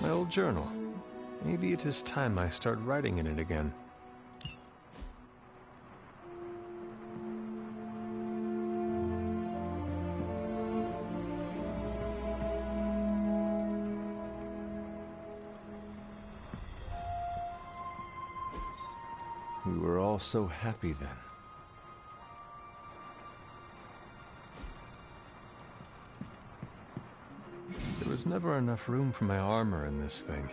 My old journal. Maybe it is time I start writing in it again. We were all so happy then. There was never enough room for my armor in this thing.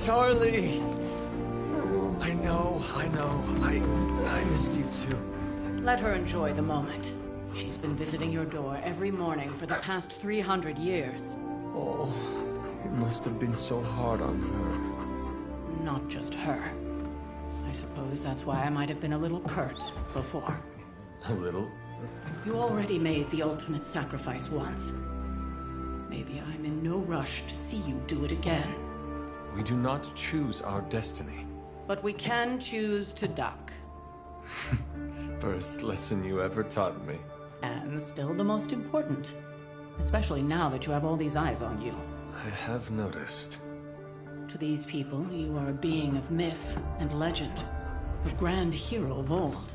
Charlie! I know. I missed you too. Let her enjoy the moment. She's been visiting your door every morning for the past 300 years. Oh, it must have been so hard on her. Not just her. I suppose that's why I might have been a little curt before. A little? You already made the ultimate sacrifice once. Maybe I'm in no rush to see you do it again. We do not choose our destiny. But we can choose to duck. First lesson you ever taught me. And still the most important. Especially now that you have all these eyes on you. I have noticed. To these people, you are a being of myth and legend. A grand hero of old.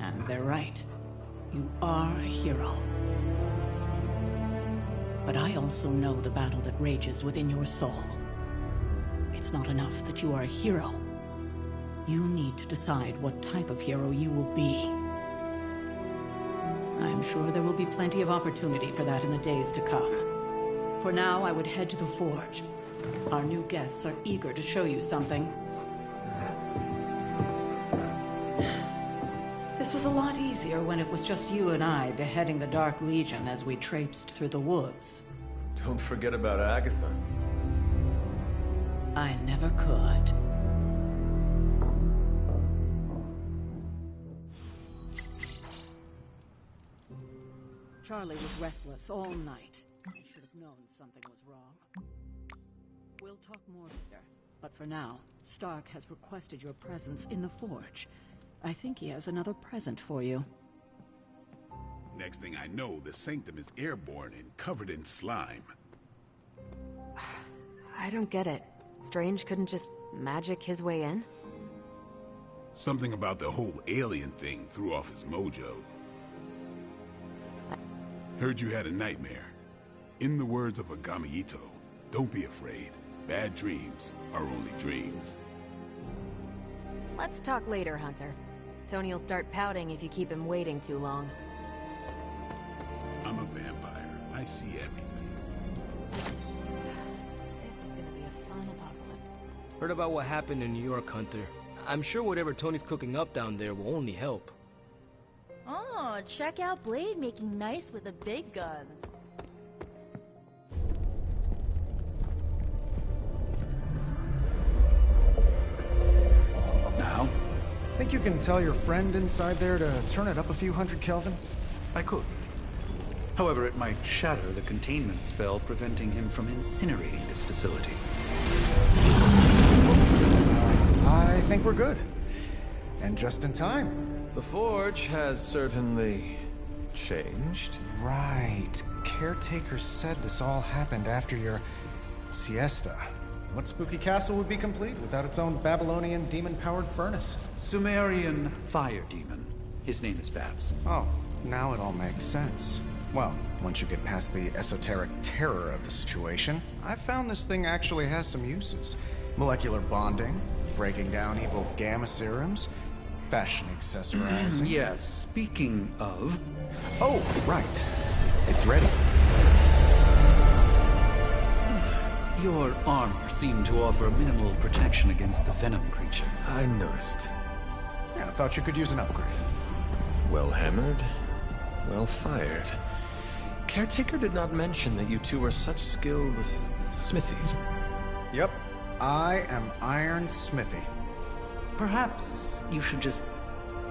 And they're right. You are a hero. But I also know the battle that rages within your soul. It's not enough that you are a hero. You need to decide what type of hero you will be. I'm sure there will be plenty of opportunity for that in the days to come. For now, I would head to the Forge. Our new guests are eager to show you something. This was a lot easier when it was just you and I beheading the Dark Legion as we traipsed through the woods. Don't forget about Agatha. I never could. Charlie was restless all night. I should have known something was wrong. We'll talk more later. But for now, Stark has requested your presence in the Forge. I think he has another present for you. Next thing I know, the Sanctum is airborne and covered in slime. I don't get it. Strange couldn't just magic his way in? Something about the whole alien thing threw off his mojo. Heard you had a nightmare. In the words of Agami Ito, don't be afraid. Bad dreams are only dreams. Let's talk later, Hunter. Tony will start pouting if you keep him waiting too long. I'm a vampire. I see everything. This is gonna be a fun apocalypse. Heard about what happened in New York, Hunter. I'm sure whatever Tony's cooking up down there will only help. Oh, check out Blade making nice with the big guns. Now? Think you can tell your friend inside there to turn it up a few hundred Kelvin? I could. However, it might shatter the containment spell preventing him from incinerating this facility. I think we're good. And just in time. The Forge has certainly changed. Right. Caretaker said this all happened after your siesta. What spooky castle would be complete without its own Babylonian demon-powered furnace? Sumerian fire demon. His name is Babs. Oh, now it all makes sense. Well, once you get past the esoteric terror of the situation, I've found this thing actually has some uses. Molecular bonding, breaking down evil gamma serums, fashion accessorizing. Yes, speaking of... Oh, right. It's ready. Your armor seemed to offer minimal protection against the venom creature. I noticed. Yeah, I thought you could use an upgrade. Well hammered, well fired. Caretaker did not mention that you two were such skilled smithies. Yep, I am Iron Smithy. Perhaps you should just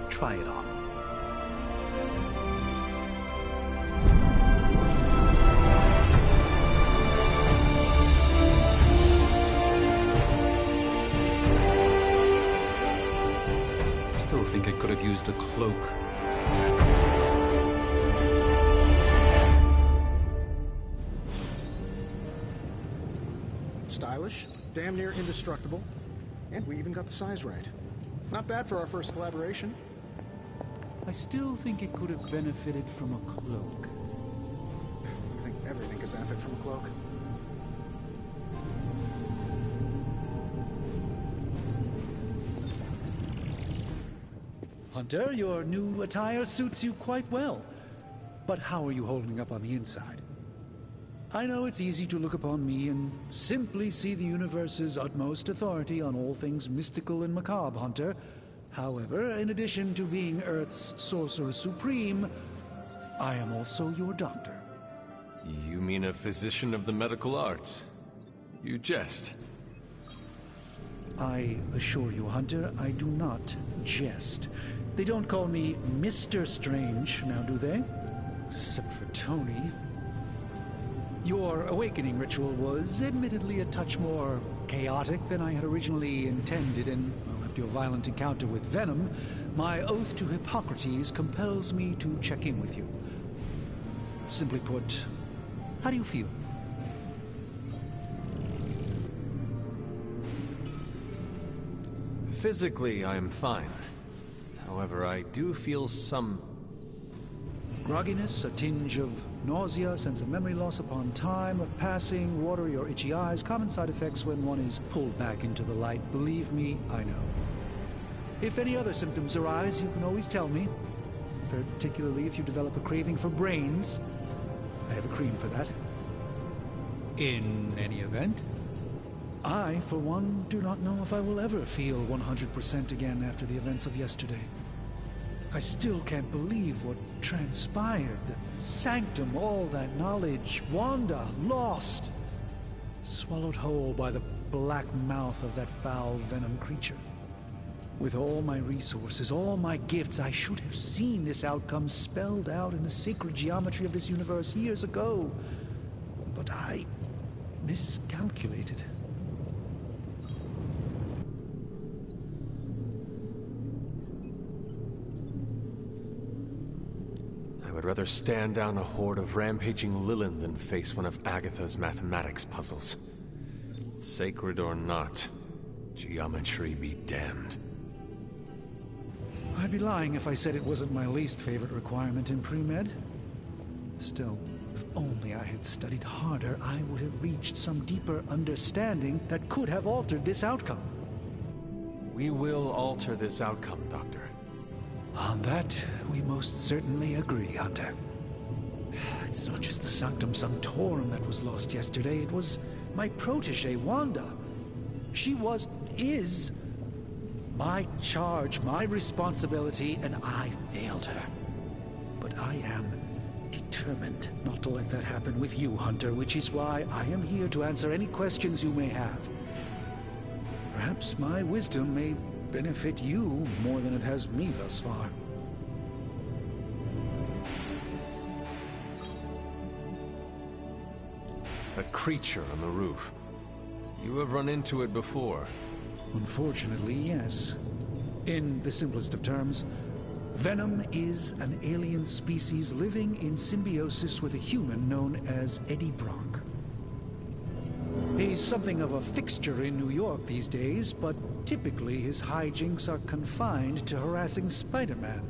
try it on. Still think it could have used a cloak. Stylish, damn near indestructible, and we even got the size right. Not bad for our first collaboration. I still think it could have benefited from a cloak. I think everything could benefit from a cloak. Hunter, your new attire suits you quite well. But how are you holding up on the inside? I know it's easy to look upon me and simply see the universe's utmost authority on all things mystical and macabre, Hunter. However, in addition to being Earth's Sorcerer Supreme, I am also your doctor. You mean a physician of the medical arts? You jest. I assure you, Hunter, I do not jest. They don't call me Mr. Strange, now do they? Except for Tony. Your awakening ritual was admittedly a touch more chaotic than I had originally intended, and well, after your violent encounter with Venom, my oath to Hippocrates compels me to check in with you. Simply put, how do you feel? Physically, I am fine. However, I do feel some... grogginess, a tinge of nausea, sense of memory loss upon time of passing, watery or itchy eyes, common side effects when one is pulled back into the light. Believe me, I know. If any other symptoms arise, you can always tell me. Particularly if you develop a craving for brains. I have a cream for that. In any event, I, for one, do not know if I will ever feel 100% again after the events of yesterday. I still can't believe what transpired. The sanctum, all that knowledge. Wanda, lost. Swallowed whole by the black mouth of that foul venom creature. With all my resources, all my gifts, I should have seen this outcome spelled out in the sacred geometry of this universe years ago. But I miscalculated. I would rather stand down a horde of rampaging Lilin than face one of Agatha's mathematics puzzles. Sacred or not, geometry be damned. I'd be lying if I said it wasn't my least favorite requirement in pre-med. Still, if only I had studied harder, I would have reached some deeper understanding that could have altered this outcome. We will alter this outcome, Doctor. On that, we most certainly agree, Hunter. It's not just the Sanctum Sanctorum that was lost yesterday, it was my protege, Wanda. She was... is my charge, my responsibility, and I failed her. But I am determined not to let that happen with you, Hunter, which is why I am here to answer any questions you may have. Perhaps my wisdom may benefit you more than it has me thus far. A creature on the roof. You have run into it before. Unfortunately, yes. In the simplest of terms, Venom is an alien species living in symbiosis with a human known as Eddie Brock. He's something of a fixture in New York these days, but typically his hijinks are confined to harassing Spider-Man.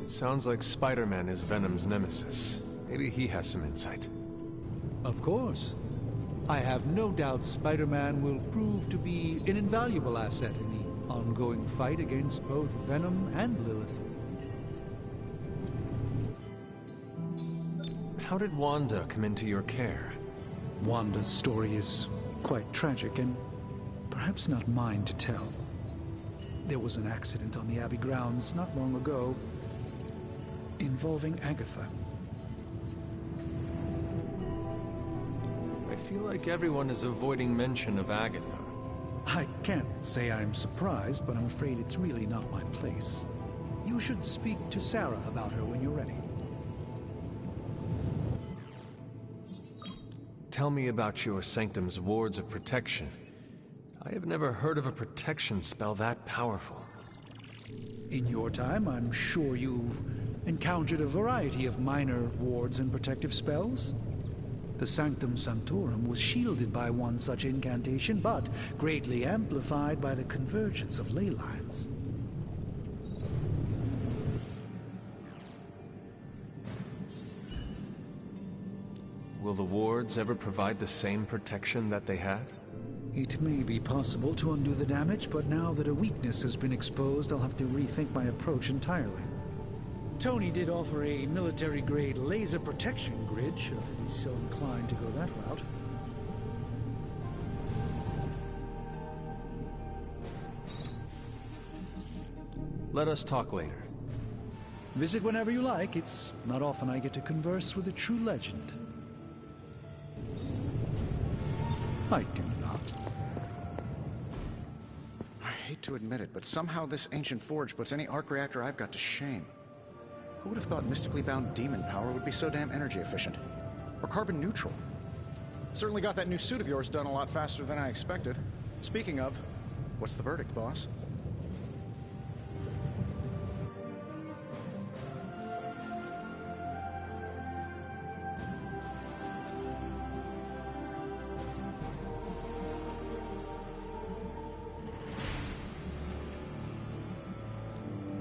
Sounds like Spider-Man is Venom's nemesis. Maybe he has some insight. Of course. I have no doubt Spider-Man will prove to be an invaluable asset in the ongoing fight against both Venom and Lilith. How did Wanda come into your care? Wanda's story is quite tragic and perhaps not mine to tell. There was an accident on the Abbey grounds not long ago involving Agatha. I feel like everyone is avoiding mention of Agatha. I can't say I'm surprised, but I'm afraid it's really not my place. You should speak to Sarah about her when you're ready. Tell me about your Sanctum's wards of protection. I have never heard of a protection spell that powerful. In your time, I'm sure you encountered a variety of minor wards and protective spells. The Sanctum Sanctorum was shielded by one such incantation, but greatly amplified by the convergence of ley lines. Will the wards ever provide the same protection that they had? It may be possible to undo the damage, but now that a weakness has been exposed, I'll have to rethink my approach entirely. Tony did offer a military-grade laser protection grid, should I be so inclined to go that route. Let us talk later. Visit whenever you like. It's not often I get to converse with a true legend. I do not. I hate to admit it, but somehow this ancient forge puts any arc reactor I've got to shame. Who would have thought mystically bound demon power would be so damn energy efficient? Or carbon neutral? Certainly got that new suit of yours done a lot faster than I expected. Speaking of, what's the verdict, boss?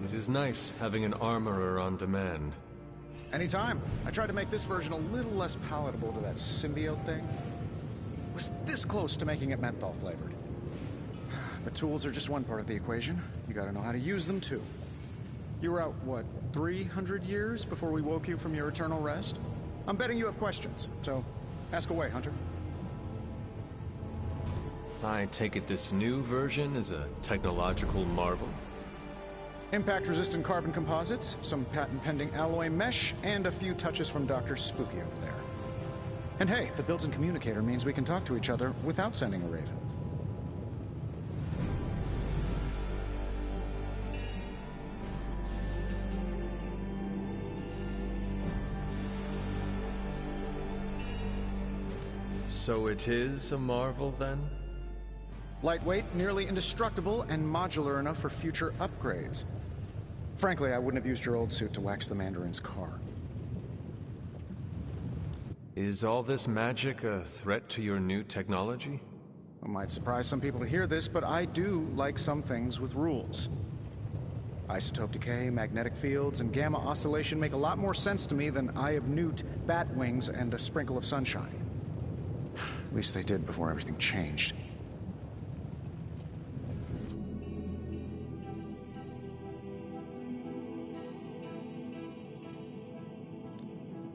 It is nice having an armorer on demand. Anytime. I tried to make this version a little less palatable to that symbiote thing. Was this close to making it menthol flavored. But tools are just one part of the equation. You gotta know how to use them too. You were out, what, 300 years before we woke you from your eternal rest? I'm betting you have questions, so ask away, Hunter. I take it this new version is a technological marvel? Impact-resistant carbon composites, some patent-pending alloy mesh, and a few touches from Dr. Spooky over there. And hey, the built-in communicator means we can talk to each other without sending a raven. So it is a marvel, then? Lightweight, nearly indestructible, and modular enough for future upgrades. Frankly, I wouldn't have used your old suit to wax the Mandarin's car. Is all this magic a threat to your new technology? It might surprise some people to hear this, but I do like some things with rules. Isotope decay, magnetic fields, and gamma oscillation make a lot more sense to me than Eye of Newt, bat wings, and a sprinkle of sunshine. At least they did before everything changed.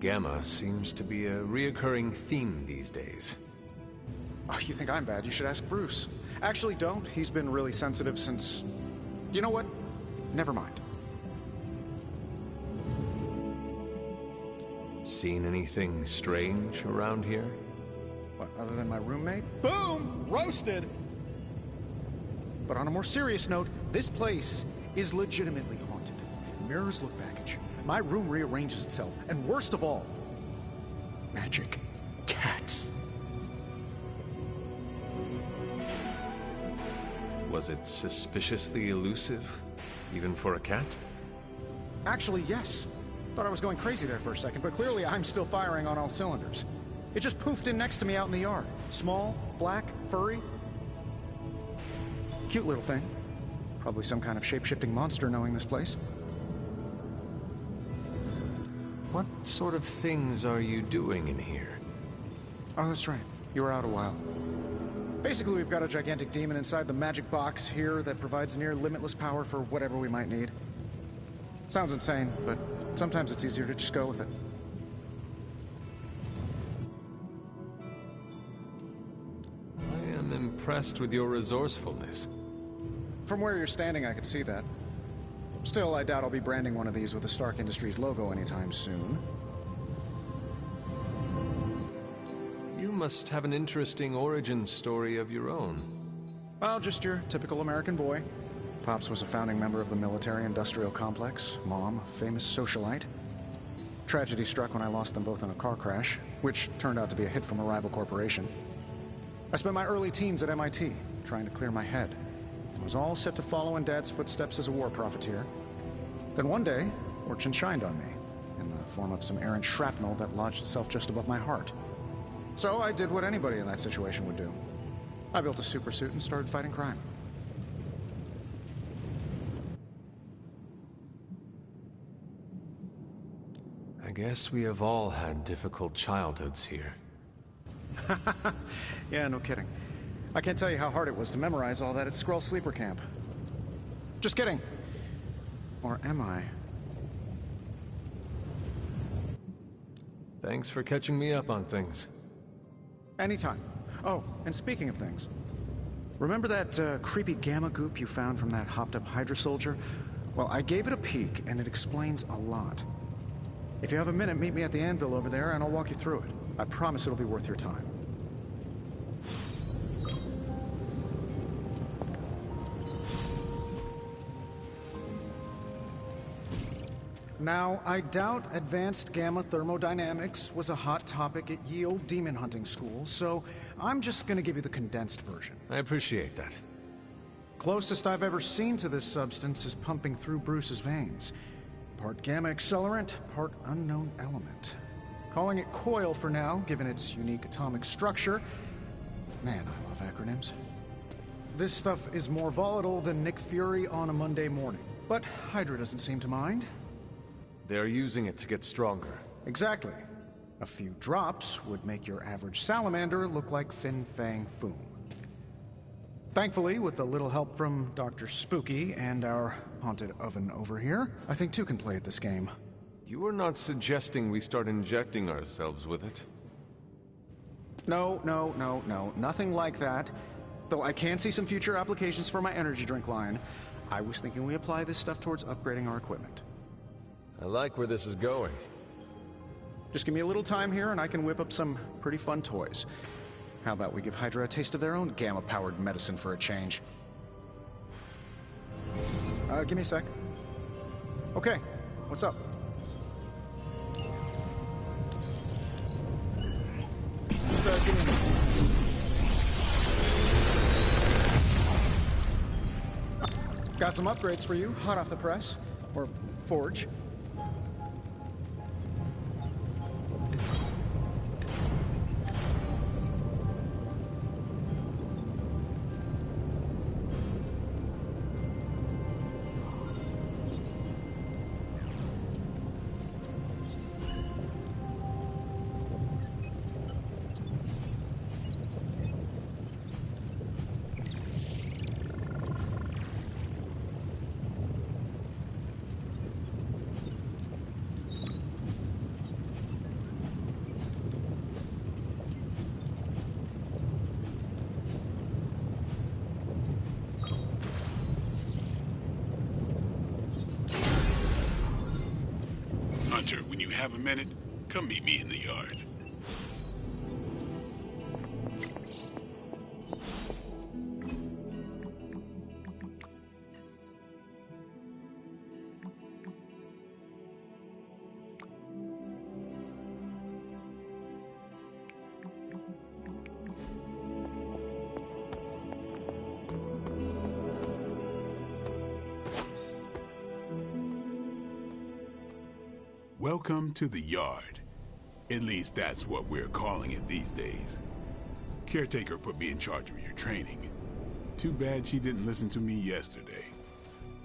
Gamma seems to be a reoccurring theme these days. Oh, you think I'm bad? You should ask Bruce. Actually, don't. He's been really sensitive since... You know what? Never mind. Seen anything strange around here? What, other than my roommate? Boom! Roasted! But on a more serious note, this place is legitimately haunted. Mirrors look back at you. My room rearranges itself. And worst of all, magic cats. Was it suspiciously elusive, even for a cat? Actually, yes. Thought I was going crazy there for a second, but clearly I'm still firing on all cylinders. It just poofed in next to me out in the yard. Small, black, furry. Cute little thing. Probably some kind of shape-shifting monster knowing this place. What sort of things are you doing in here? Oh, that's right. You were out a while. Basically, we've got a gigantic demon inside the magic box here that provides near limitless power for whatever we might need. Sounds insane, but sometimes it's easier to just go with it. I am impressed with your resourcefulness. From where you're standing, I could see that. Still, I doubt I'll be branding one of these with the Stark Industries logo anytime soon. You must have an interesting origin story of your own. Well, just your typical American boy. Pops was a founding member of the military-industrial complex. Mom, a famous socialite. Tragedy struck when I lost them both in a car crash, which turned out to be a hit from a rival corporation. I spent my early teens at MIT, trying to clear my head. I was all set to follow in Dad's footsteps as a war profiteer. Then one day, fortune shined on me, in the form of some errant shrapnel that lodged itself just above my heart. So I did what anybody in that situation would do. I built a supersuit and started fighting crime. I guess we have all had difficult childhoods here. Yeah, no kidding. I can't tell you how hard it was to memorize all that at Skrull Sleeper Camp. Just kidding. Or am I? Thanks for catching me up on things. Anytime. Oh, and speaking of things, remember that creepy gamma goop you found from that hopped-up Hydra soldier? Well, I gave it a peek, and it explains a lot. If you have a minute, meet me at the anvil over there, and I'll walk you through it. I promise it'll be worth your time. Now, I doubt advanced gamma thermodynamics was a hot topic at Ye Olde Demon Hunting School, so I'm just gonna give you the condensed version. I appreciate that. Closest I've ever seen to this substance is pumping through Bruce's veins. Part gamma accelerant, part unknown element. Calling it coil for now, given its unique atomic structure. Man, I love acronyms. This stuff is more volatile than Nick Fury on a Monday morning. But Hydra doesn't seem to mind. They're using it to get stronger. Exactly. A few drops would make your average salamander look like Fin Fang Foom. Thankfully, with a little help from Dr. Spooky and our haunted oven over here, I think two can play at this game. You are not suggesting we start injecting ourselves with it? No, nothing like that. Though I can see some future applications for my energy drink line. I was thinking we apply this stuff towards upgrading our equipment. I like where this is going. Just give me a little time here and I can whip up some pretty fun toys. How about we give Hydra a taste of their own gamma-powered medicine for a change? Give me a sec. Okay, what's up? Got some upgrades for you, hot off the press. Or forge. you have a minute, come meet me in the yard. Welcome to the yard. At least that's what we're calling it these days. Caretaker put me in charge of your training. Too bad she didn't listen to me yesterday.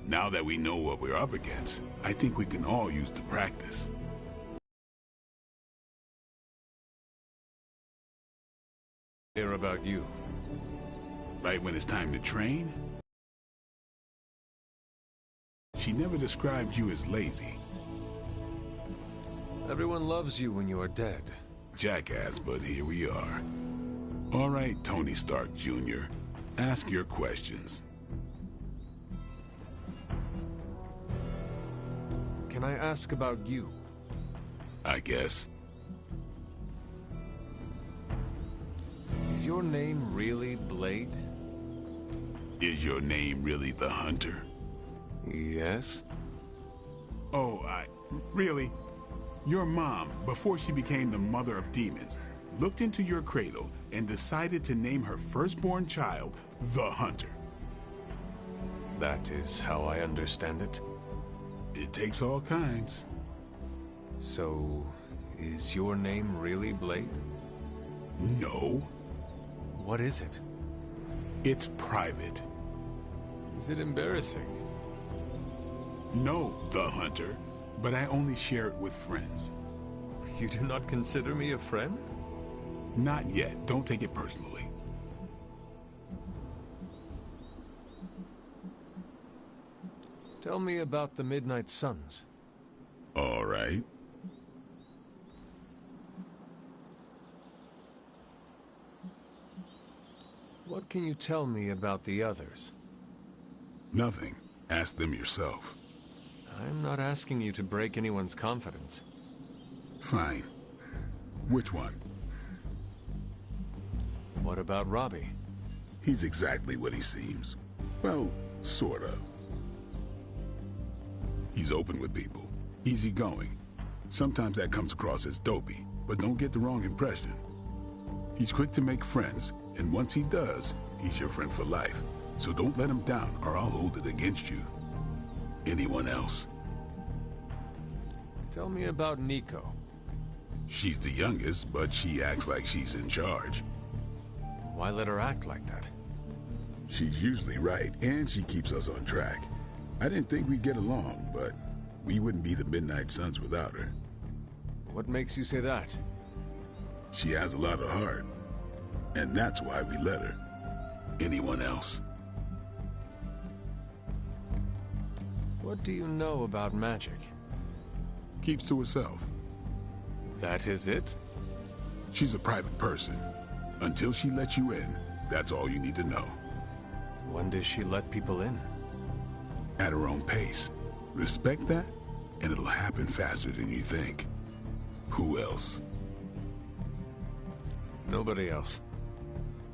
Now that we know what we're up against, I think we can all use the practice. Hear about you. Right when it's time to train? She never described you as lazy. Everyone loves you when you are dead. Jackass, but here we are. All right, Tony Stark Jr., ask your questions. Can I ask about you? I guess. Is your name really Blade? Is your name really the Hunter? Yes. Oh, really? Your mom, before she became the mother of demons, looked into your cradle and decided to name her firstborn child the Hunter. That is how I understand it. It takes all kinds. So, is your name really Blade? No. What is it? It's private. Is it embarrassing? No, the Hunter, but I only share it with friends. You do not consider me a friend? Not yet. Don't take it personally. Tell me about the Midnight Suns. All right. What can you tell me about the others? Nothing. Ask them yourself. I'm not asking you to break anyone's confidence. Fine. Which one? What about Robbie? He's exactly what he seems. Well, sort of. He's open with people, easygoing. Sometimes that comes across as dopey, but don't get the wrong impression. He's quick to make friends, and once he does, he's your friend for life. So don't let him down, or I'll hold it against you. Anyone else? Tell me about Nico. She's the youngest, but she acts like she's in charge. Why let her act like that? She's usually right, and she keeps us on track. I didn't think we'd get along, but we wouldn't be the Midnight Suns without her. What makes you say that? She has a lot of heart, and that's why we let her. Anyone else? What do you know about magic? Keeps to herself. That is it? She's a private person. Until she lets you in, that's all you need to know. When does she let people in? At her own pace. Respect that, and it'll happen faster than you think. Who else? Nobody else.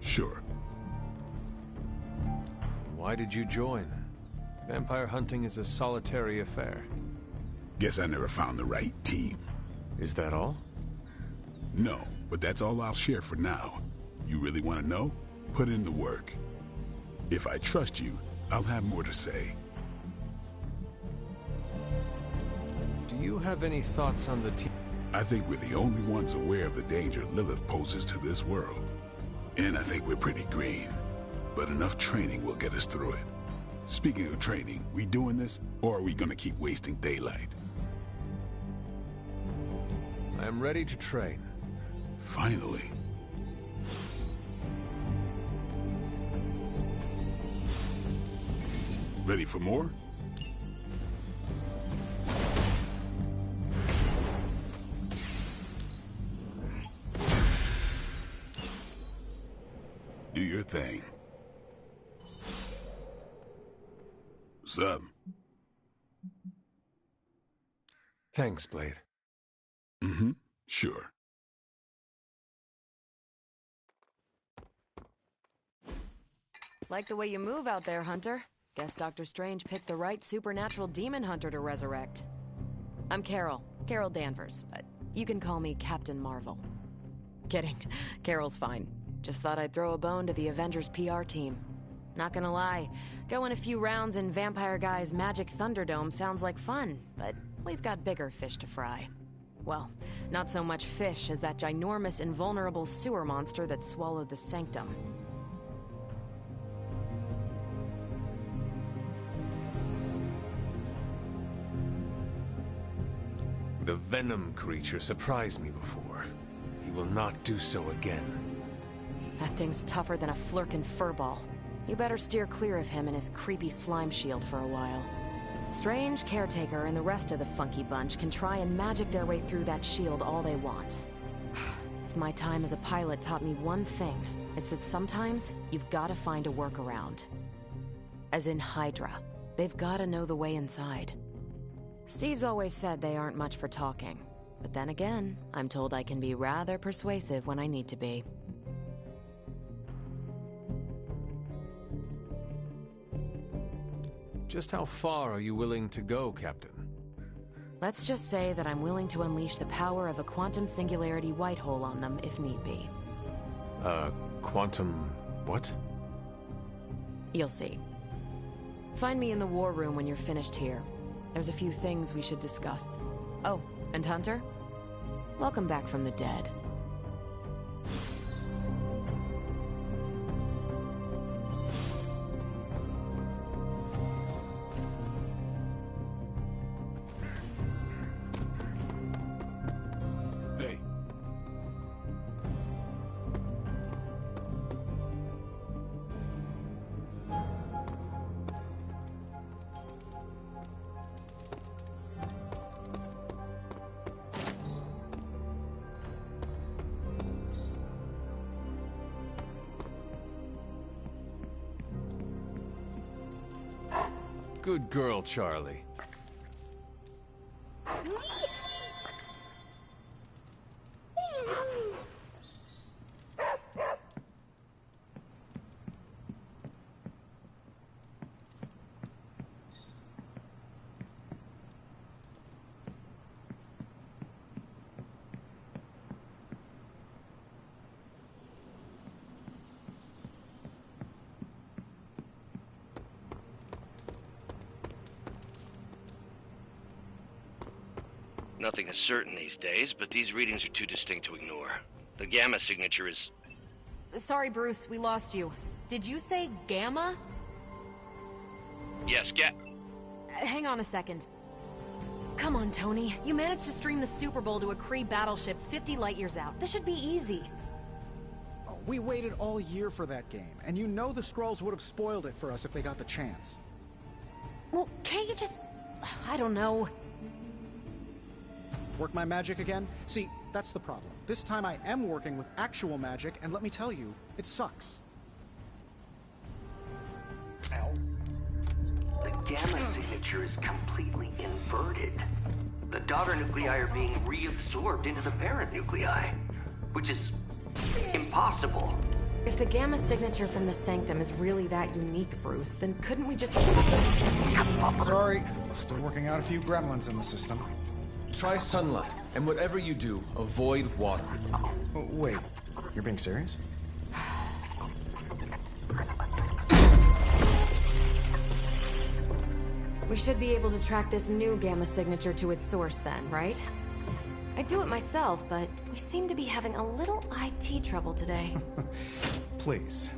Sure. Why did you join? Vampire hunting is a solitary affair. Guess I never found the right team. Is that all? No, but that's all I'll share for now. You really want to know? Put in the work. If I trust you, I'll have more to say. Do you have any thoughts on the team? I think we're the only ones aware of the danger Lilith poses to this world. And I think we're pretty green. But enough training will get us through it. Speaking of training, we doing this, or are we gonna keep wasting daylight? I am ready to train. Finally. Ready for more? Do your thing. What's up? Thanks, Blade. Mm-hmm. Sure. Like the way you move out there, Hunter. Guess Dr. Strange picked the right supernatural demon hunter to resurrect. I'm Carol Danvers. You can call me Captain Marvel. Kidding. Carol's fine. Just thought I'd throw a bone to the Avengers PR team. Not gonna lie, going a few rounds in Vampire Guy's Magic Thunderdome sounds like fun, but we've got bigger fish to fry. Well, not so much fish as that ginormous invulnerable sewer monster that swallowed the Sanctum. The Venom creature surprised me before. He will not do so again. That thing's tougher than a Flurkin furball. You better steer clear of him and his creepy slime shield for a while. Strange, Caretaker, and the rest of the funky bunch can try and magic their way through that shield all they want. If my time as a pilot taught me one thing, it's that sometimes you've gotta find a workaround. As in Hydra. They've gotta know the way inside. Steve's always said they aren't much for talking. But then again, I'm told I can be rather persuasive when I need to be. Just how far are you willing to go, Captain? Let's just say that I'm willing to unleash the power of a quantum singularity white hole on them if need be. Quantum... what? You'll see. Find me in the war room when you're finished here. There's a few things we should discuss. Oh, and Hunter? Welcome back from the dead. Hey. Good girl, Charlie. Nothing is certain these days, but these readings are too distinct to ignore. The Gamma signature is... Sorry, Bruce, we lost you. Did you say Gamma? Yes, Hang on a second. Come on, Tony. You managed to stream the Super Bowl to a Kree battleship 50 light-years out. This should be easy. We waited all year for that game, and you know the Skrulls would have spoiled it for us if they got the chance. Well, can't you just... I don't know... Work my magic again? See, that's the problem. This time I am working with actual magic, and let me tell you, it sucks. Ow. The Gamma signature is completely inverted. The daughter nuclei are being reabsorbed into the parent nuclei, which is impossible. If the Gamma signature from the Sanctum is really that unique, Bruce, then couldn't we just... Sorry, still working out a few gremlins in the system. Try sunlight, and whatever you do, avoid water. Oh, wait, you're being serious? We should be able to track this new Gamma signature to its source then, right? I'd do it myself, but we seem to be having a little IT trouble today. Please.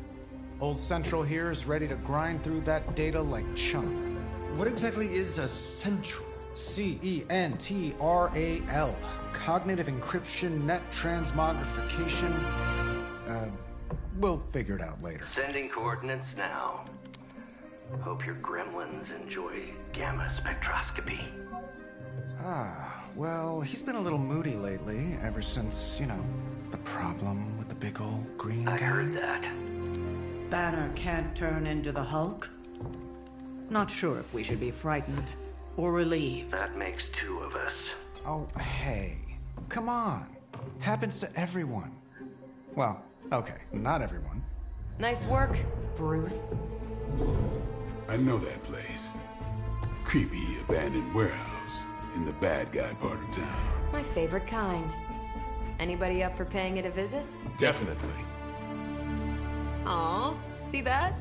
Old Central here is ready to grind through that data like chum. What exactly is a central? CENTRAL. Cognitive encryption, net transmogrification. We'll figure it out later. Sending coordinates now. Hope your gremlins enjoy gamma spectroscopy. Well, he's been a little moody lately, ever since, you know, the problem with the big old green guy. I heard that. Banner can't turn into the Hulk? Not sure if we should be frightened or relieved. That makes two of us. Oh, hey. come on. Happens to everyone. Well, okay, not everyone. Nice work, Bruce. I know that place. Creepy abandoned warehouse in the bad guy part of town. My favorite kind. Anybody up for paying it a visit? Definitely. Aw, see that?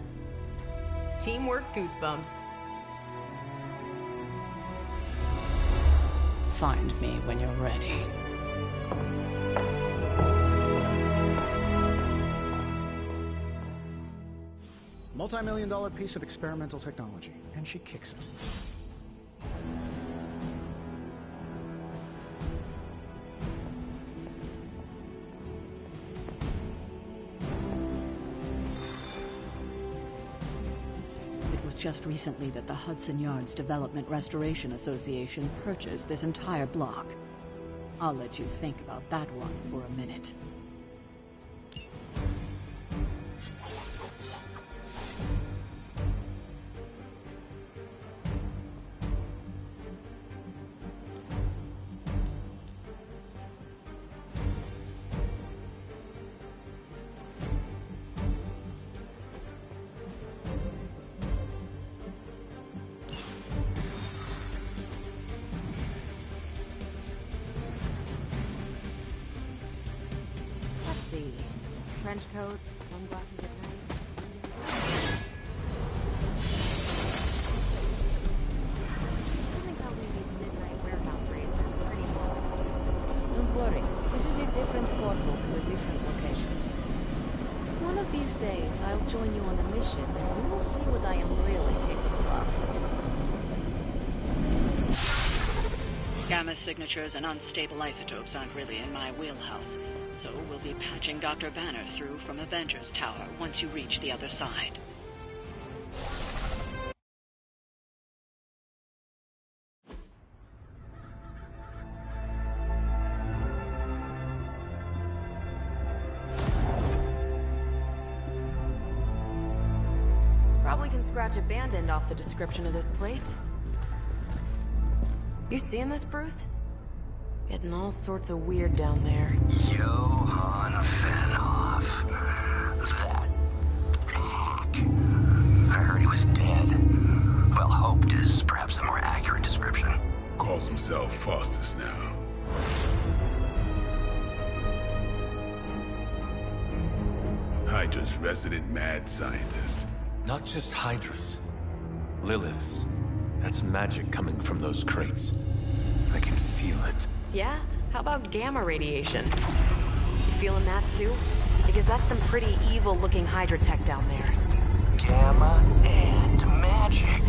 Teamwork goosebumps. Find me when you're ready. Multi-million-dollar piece of experimental technology, and she kicks it. It was just recently that the Hudson Yards Development Restoration Association purchased this entire block. I'll let you think about that one for a minute. Trench coat, sunglasses at night. Something tells me these midnight warehouse raids are pretty involved. Don't worry, this is a different portal to a different location. One of these days, I'll join you on the mission, and you will see what I am really capable of. Gamma signatures and unstable isotopes aren't really in my wheelhouse. So we'll be patching Dr. Banner through from Avengers Tower once you reach the other side. Probably can scratch abandoned off the description of this place. You seeing this, Bruce? Getting all sorts of weird down there. Johann Fenhoff. That hack. I heard he was dead. Well, hoped is perhaps a more accurate description. Calls himself Faustus now. Hydra's resident mad scientist. Not just Hydra's. Lilith's. That's magic coming from those crates. I can feel it. Yeah? How about gamma radiation? You feeling that too? Because that's some pretty evil-looking Hydra tech down there. Gamma and magic.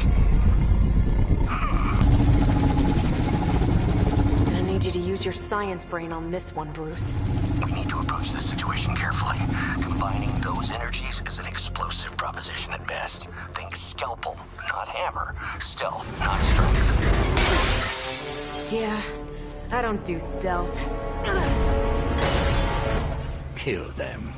I need you to use your science brain on this one, Bruce. We need to approach this situation carefully. Combining those energies is an explosive proposition at best. Think scalpel, not hammer. Stealth, not strength. Yeah, I don't do stealth. Kill them.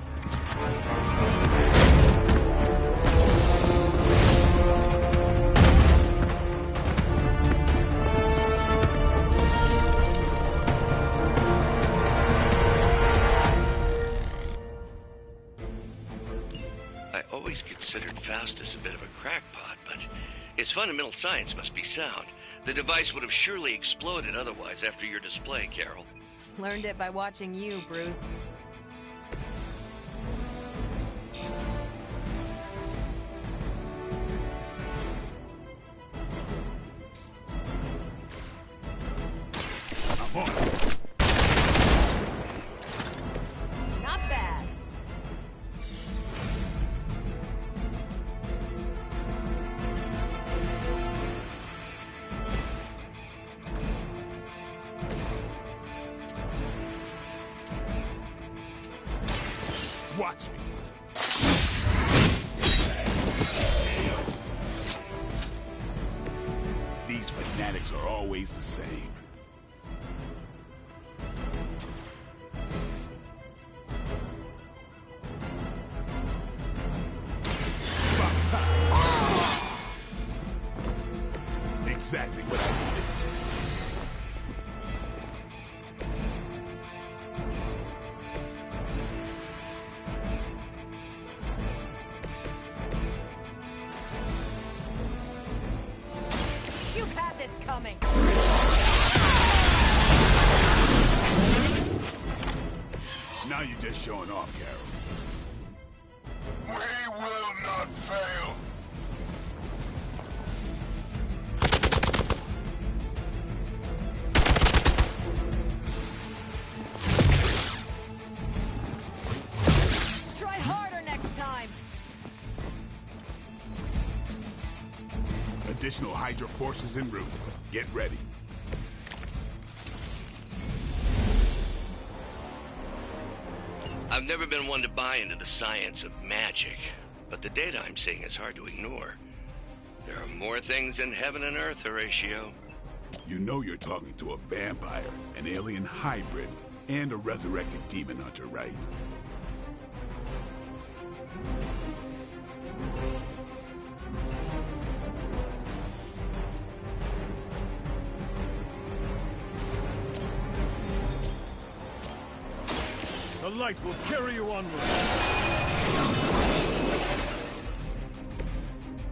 I always considered Faustus a bit of a crackpot, but his fundamental science must be sound. The device would have surely exploded otherwise after your display, Carol. Learned it by watching you, Bruce. Not bad. Watch me. These fanatics are always the same. About time. Exactly what I needed. coming. Now you're just showing off, Carol. We will not fail. Try harder next time. Additional Hydra forces en route. Get ready. I've never been one to buy into the science of magic, but the data I'm seeing is hard to ignore. There are more things in heaven and earth, Horatio. You know you're talking to a vampire, an alien hybrid, and a resurrected demon hunter, right? The light will carry you onward.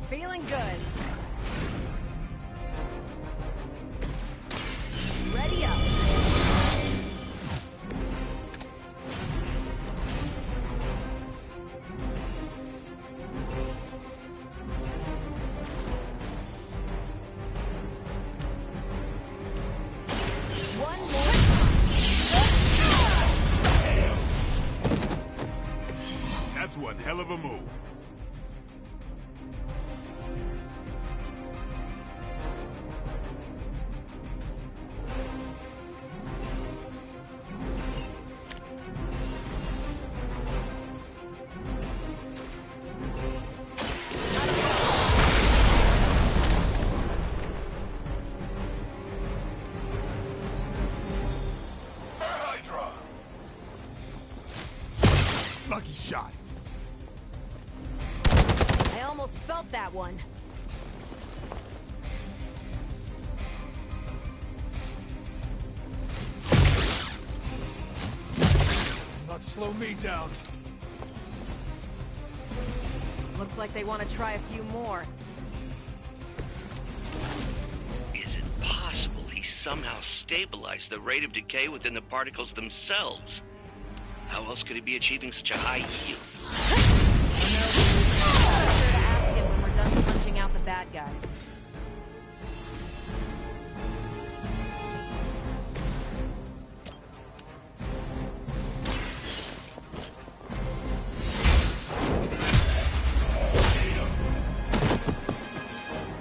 Feeling good. Ready up. One more. That's one hell of a move. Hydra! Lucky shot. I almost felt that one. Not slow me down. Looks like they want to try a few more. Is it possible he somehow stabilized the rate of decay within the particles themselves? How else could he be achieving such a high yield? Be sure to ask him when we're done punching out the bad guys.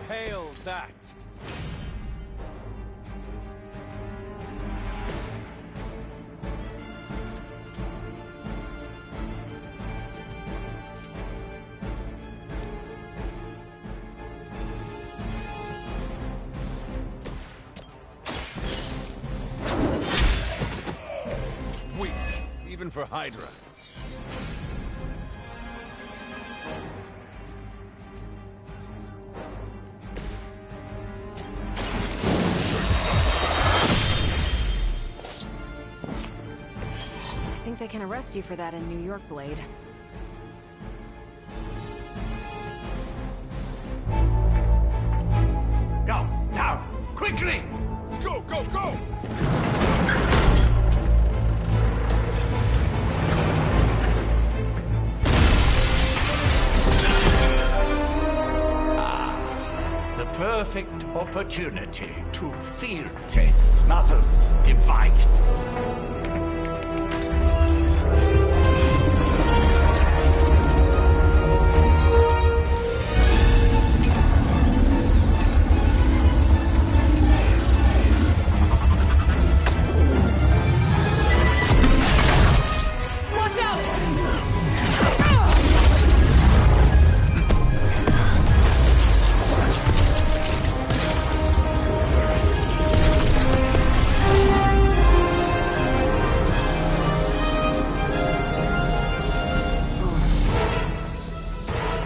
Hail that. Weak, even for Hydra. I think they can arrest you for that in New York, Blade. Go! Now! Quickly! Let's go, go, go! The perfect opportunity to field test Mother's device. Watch out!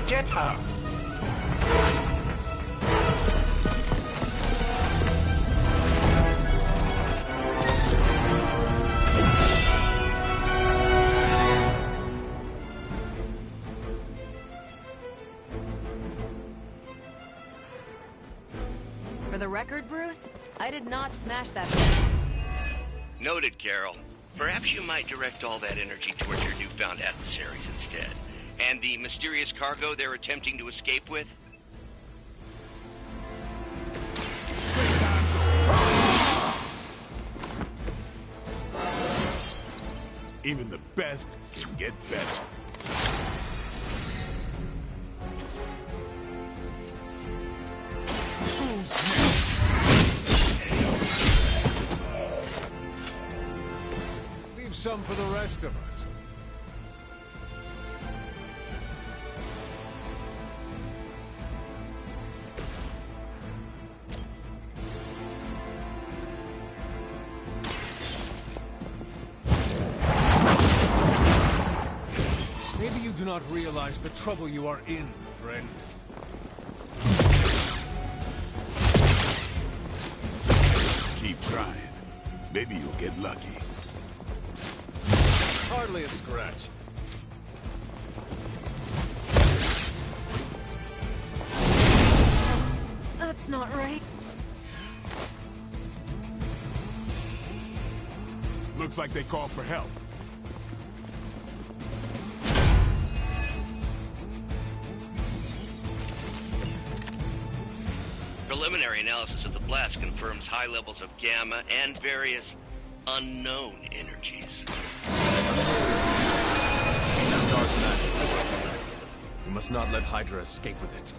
Get her! For the record, Bruce, I did not smash that. Noted, Carol. Perhaps you might direct all that energy towards your newfound adversaries instead. And the mysterious cargo they're attempting to escape with? Even the best can get better. Leave some for the rest of us. Maybe you do not realize the trouble you are in, friend. Keep trying. Maybe you'll get lucky. Hardly a scratch. That's not right. Looks like they called for help. Preliminary analysis of the blast confirms high levels of gamma and various unknown energies. Dark matter. We must not let Hydra escape with it.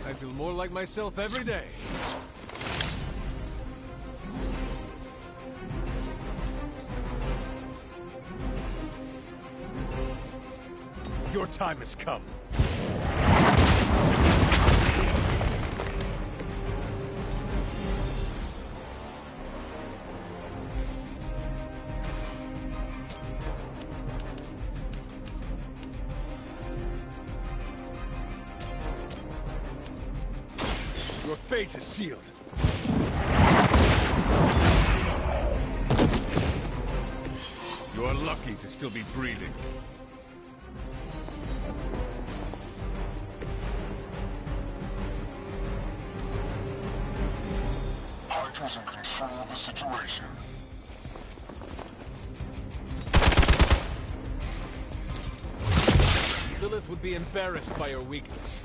I feel more like myself every day. Your time has come. Your fate is sealed. You are lucky to still be breathing. Hydra's in control of the situation. Lilith would be embarrassed by your weakness.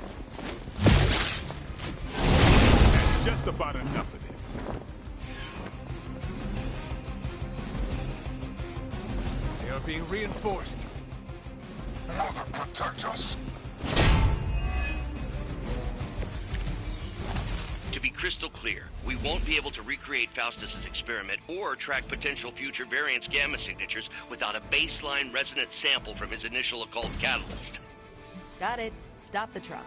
Just about enough of this. They are being reinforced. Mother, protect us. To be crystal clear, we won't be able to recreate Faustus's experiment or track potential future variance gamma signatures without a baseline resonance sample from his initial occult catalyst. Got it. Stop the truck.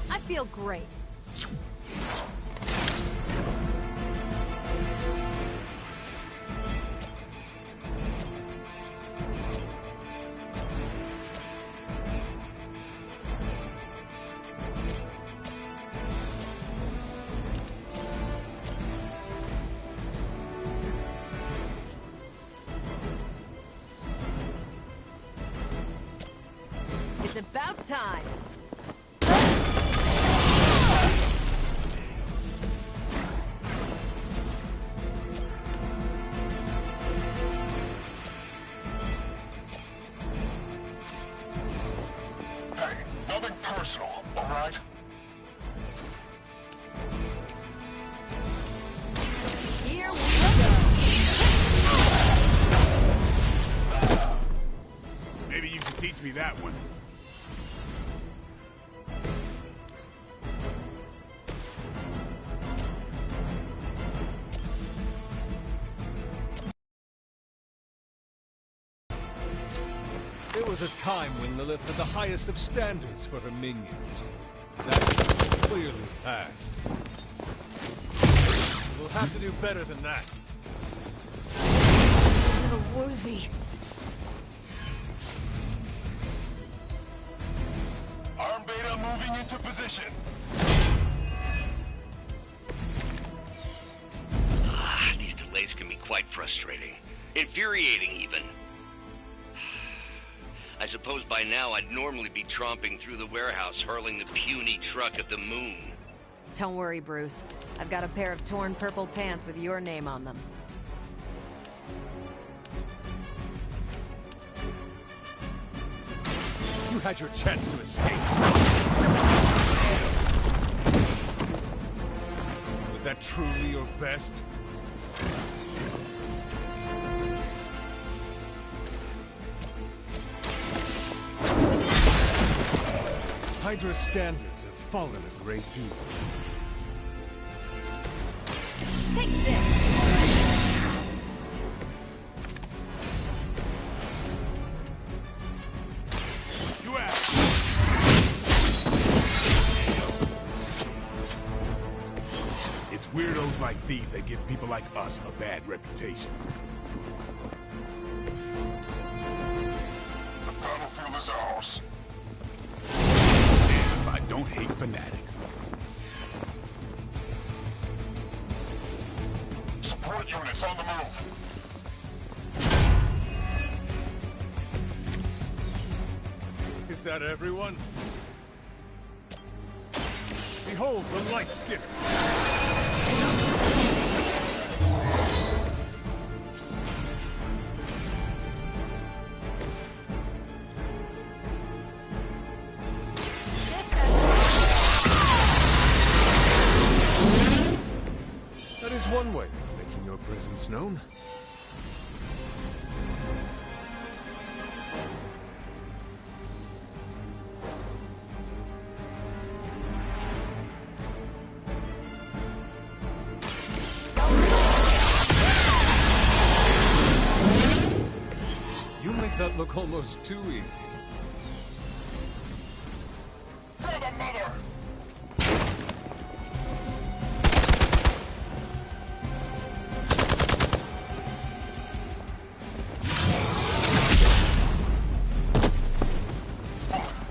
I feel great. It's about time. Hey, nothing personal, all right? Here we go. Maybe you can teach me that one. was a time when Lilith had the highest of standards for her minions. That is clearly past. We'll have to do better than that. Little woozy. Arm Beta moving into position. These delays can be quite frustrating. Infuriating, even. I suppose by now I'd normally be tromping through the warehouse hurling the puny truck at the moon. Don't worry, Bruce. I've got a pair of torn purple pants with your name on them. You had your chance to escape. Was that truly your best? Hydra's standards have fallen a great deal. Take this! You asked. It's weirdos like these that give people like us a bad reputation. The battlefield is ours. I don't hate fanatics. Support units on the move. Is that everyone? Behold the light's gift! That is one way of making your presence known. You make that look almost too easy.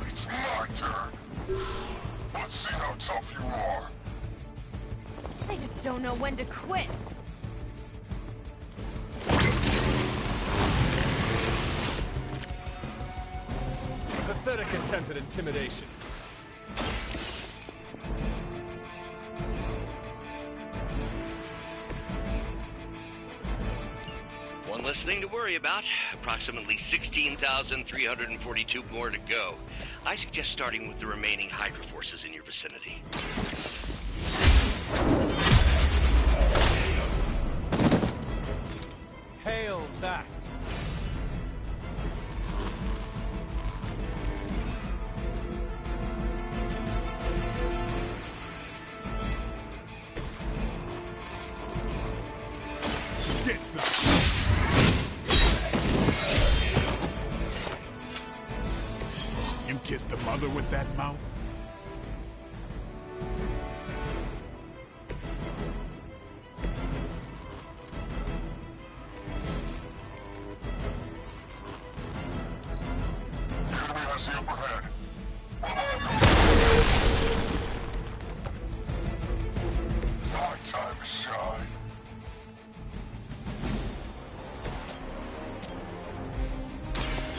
It's my turn. Let's see how tough you are. They just don't know when to quit. Pathetic attempt at intimidation. One less thing to worry about. Approximately 16,342 more to go. I suggest starting with the remaining Hydra forces in your vicinity. Hail that! Get some. You kissed the mother with that mouth? The enemy has the upper hand. My time to shine.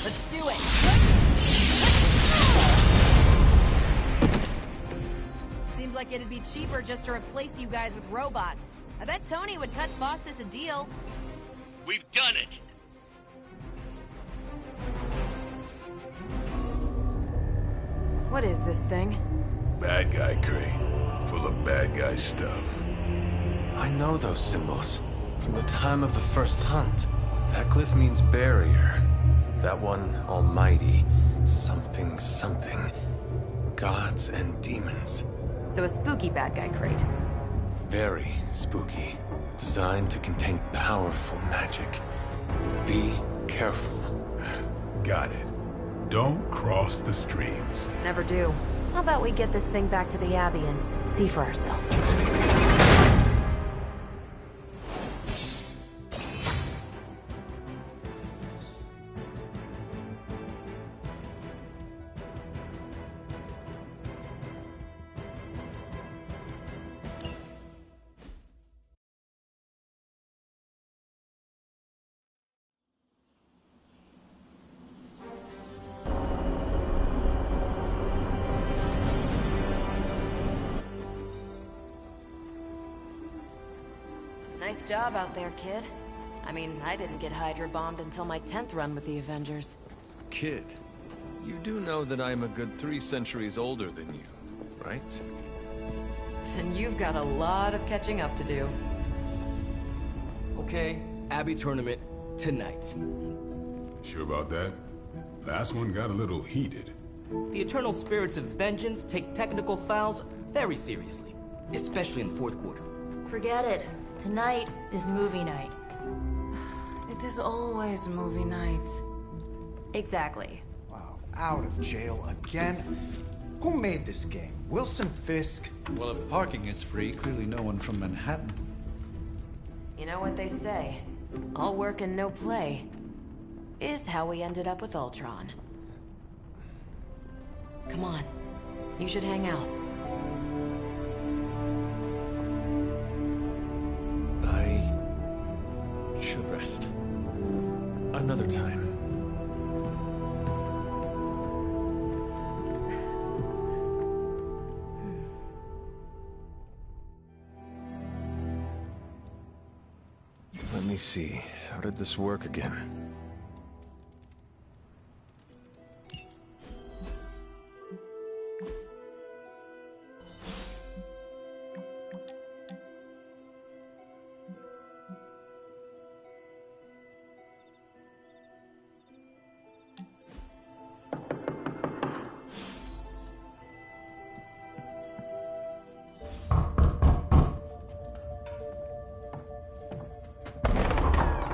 Let's do it! Seems like it'd be cheaper just to replace you guys with robots. I bet Tony would cut Faustus a deal. We've done it! What is this thing? Bad guy crate. Full of bad guy stuff. I know those symbols. From the time of the first hunt. That glyph means barrier. That one, almighty. Something, something. Gods and demons. So a spooky bad guy crate. Very spooky. Designed to contain powerful magic. Be careful. Got it. Don't cross the streams. Never do. How about we get this thing back to the Abbey and see for ourselves? Nice job out there, kid. I mean, I didn't get Hydra bombed until my 10th run with the Avengers. Kid, you do know that I'm a good 3 centuries older than you, right? Then you've got a lot of catching up to do. Okay, Abbey tournament tonight. Sure about that? Last one got a little heated. The Eternal Spirits of Vengeance take technical fouls very seriously, especially in the fourth quarter. Forget it. Tonight is movie night. It is always movie night. Exactly. Wow, out of jail again? Who made this game? Wilson Fisk? Well, if parking is free, clearly no one from Manhattan. You know what they say? All work and no play is how we ended up with Ultron. Come on. You should hang out. I should rest. Another time. Let me see. How did this work again?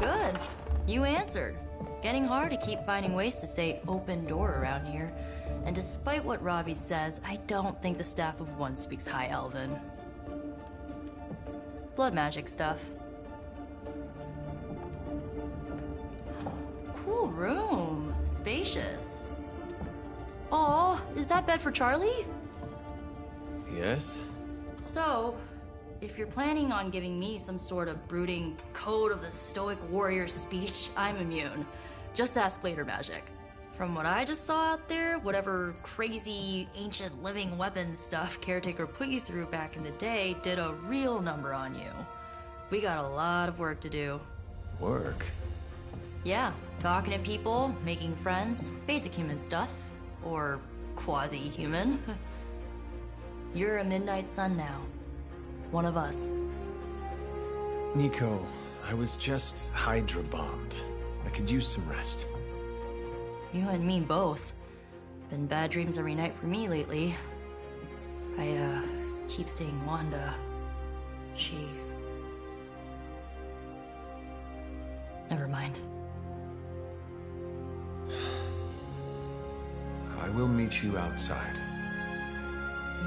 Good. You answered. Getting hard to keep finding ways to say open door around here. And despite what Robbie says, I don't think the staff of One speaks High Elven. Blood magic stuff. Cool room. Spacious. Aw, is that bed for Charlie? Yes? So, if you're planning on giving me some sort of brooding code of the stoic warrior speech, I'm immune. Just ask later magic. From what I just saw out there, whatever crazy ancient living weapons stuff Caretaker put you through back in the day did a real number on you. We got a lot of work to do. Work? Yeah, talking to people, making friends, basic human stuff. Or quasi-human. You're a Midnight Sun now. One of us. Nico, I was just Hydra bombed. I could use some rest. You and me both. Been bad dreams every night for me lately. I, keep seeing Wanda. She... Never mind. I will meet you outside.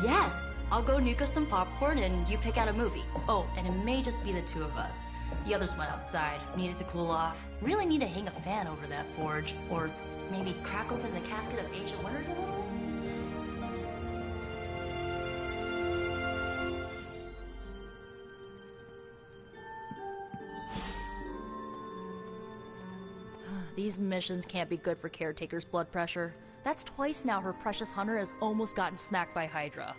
Yes! I'll go nuke us some popcorn and you pick out a movie. Oh, and it may just be the two of us. The others went outside, needed to cool off. Really need to hang a fan over that forge. Or maybe crack open the casket of Ancient Wonders a little? These missions can't be good for Caretaker's blood pressure. That's twice now her precious hunter has almost gotten smacked by Hydra.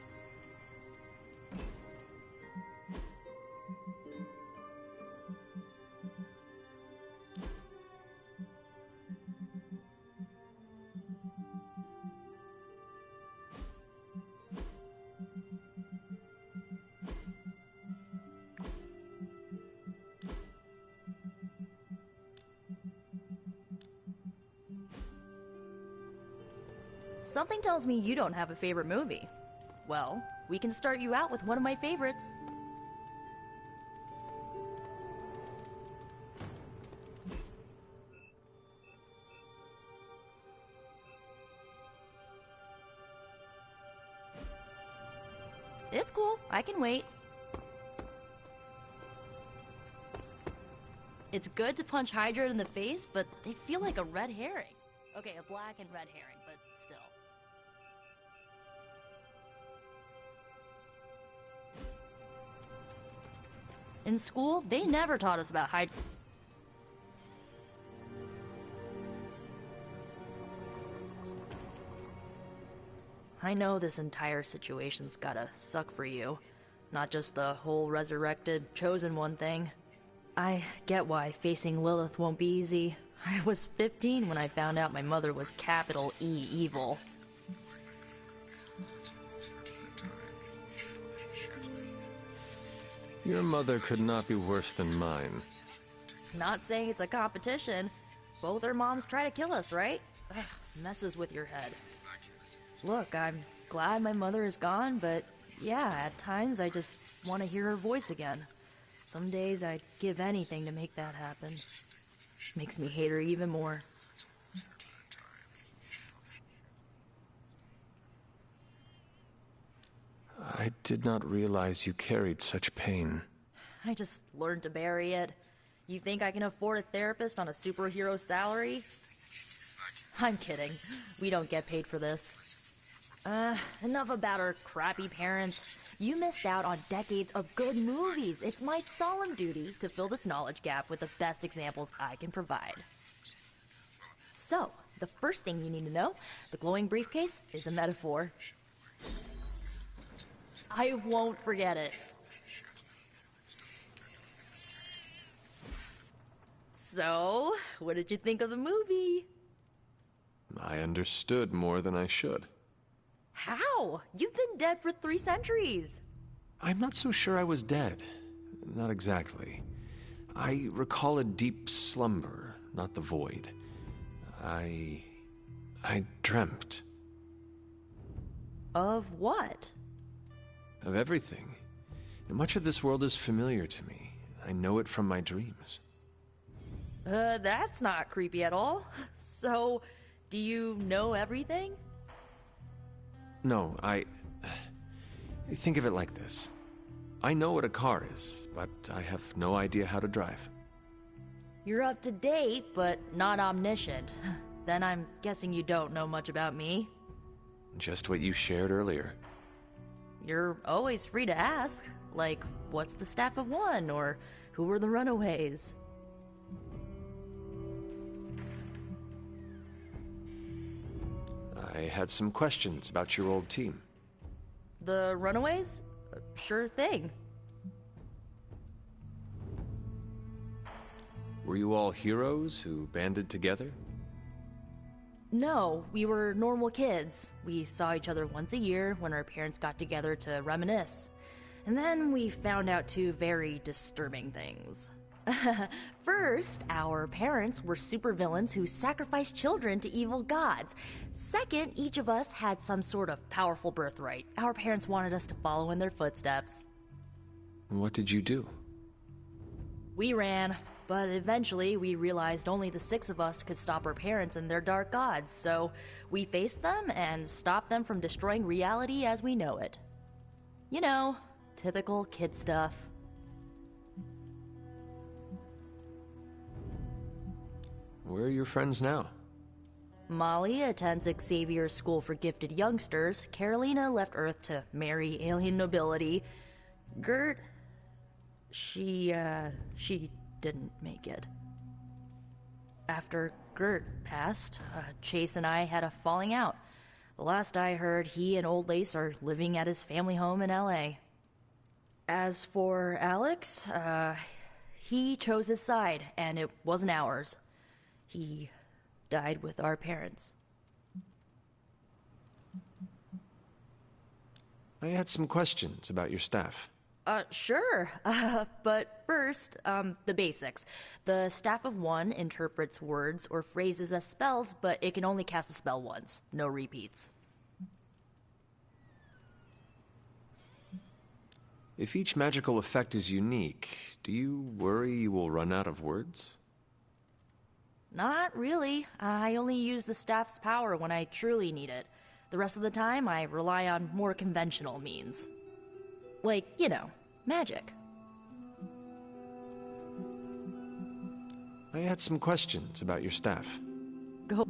Something tells me you don't have a favorite movie. Well, we can start you out with one of my favorites. It's cool. I can wait. It's good to punch Hydra in the face, but they feel like a red herring. Okay, a black and red herring, but still. In school, they never taught us about Hydra. I know this entire situation's gotta suck for you. Not just the whole resurrected, chosen one thing. I get why facing Lilith won't be easy. I was 15 when I found out my mother was capital E evil. Your mother could not be worse than mine. Not saying it's a competition. Both our moms try to kill us, right? Ugh, messes with your head. Look, I'm glad my mother is gone, but yeah, at times I just want to hear her voice again. Some days I'd give anything to make that happen. Makes me hate her even more. I did not realize you carried such pain. I just learned to bury it. You think I can afford a therapist on a superhero salary? I'm kidding. We don't get paid for this. Enough about our crappy parents. You missed out on decades of good movies. It's my solemn duty to fill this knowledge gap with the best examples I can provide. So, the first thing you need to know, the glowing briefcase is a metaphor. I won't forget it. So, what did you think of the movie? I understood more than I should. How? You've been dead for 3 centuries. I'm not so sure I was dead. Not exactly. I recall a deep slumber, not the void. I dreamt. Of what? Of everything. Much of this world is familiar to me. I know it from my dreams. That's not creepy at all. So, do you know everything? No, think of it like this. I know what a car is, but I have no idea how to drive. You're up to date, but not omniscient. Then I'm guessing you don't know much about me. Just what you shared earlier. You're always free to ask. Like, what's the Staff of One? Or who were the Runaways? I had some questions about your old team. The Runaways? Sure thing. Were you all heroes who banded together? No, we were normal kids. We saw each other once a year when our parents got together to reminisce. And then we found out 2 very disturbing things. First, our parents were supervillains who sacrificed children to evil gods. Second, each of us had some sort of powerful birthright. Our parents wanted us to follow in their footsteps. What did you do? We ran, but eventually we realized only the 6 of us could stop our parents and their dark gods, so we faced them and stopped them from destroying reality as we know it. You know, typical kid stuff. Where are your friends now? Molly attends Xavier's School for Gifted Youngsters. Carolina left Earth to marry alien nobility. Gert... She didn't make it. After Gert passed, Chase and I had a falling out. The last I heard, he and Old Lace are living at his family home in L.A. As for Alex, he chose his side, and it wasn't ours. He died with our parents. I had some questions about your staff. Sure. But first, the basics. The Staff of One interprets words or phrases as spells, but it can only cast a spell once. No repeats. If each magical effect is unique, do you worry you will run out of words? Not really. I only use the staff's power when I truly need it. The rest of the time, I rely on more conventional means. Like, you know, magic. I had some questions about your staff. Go.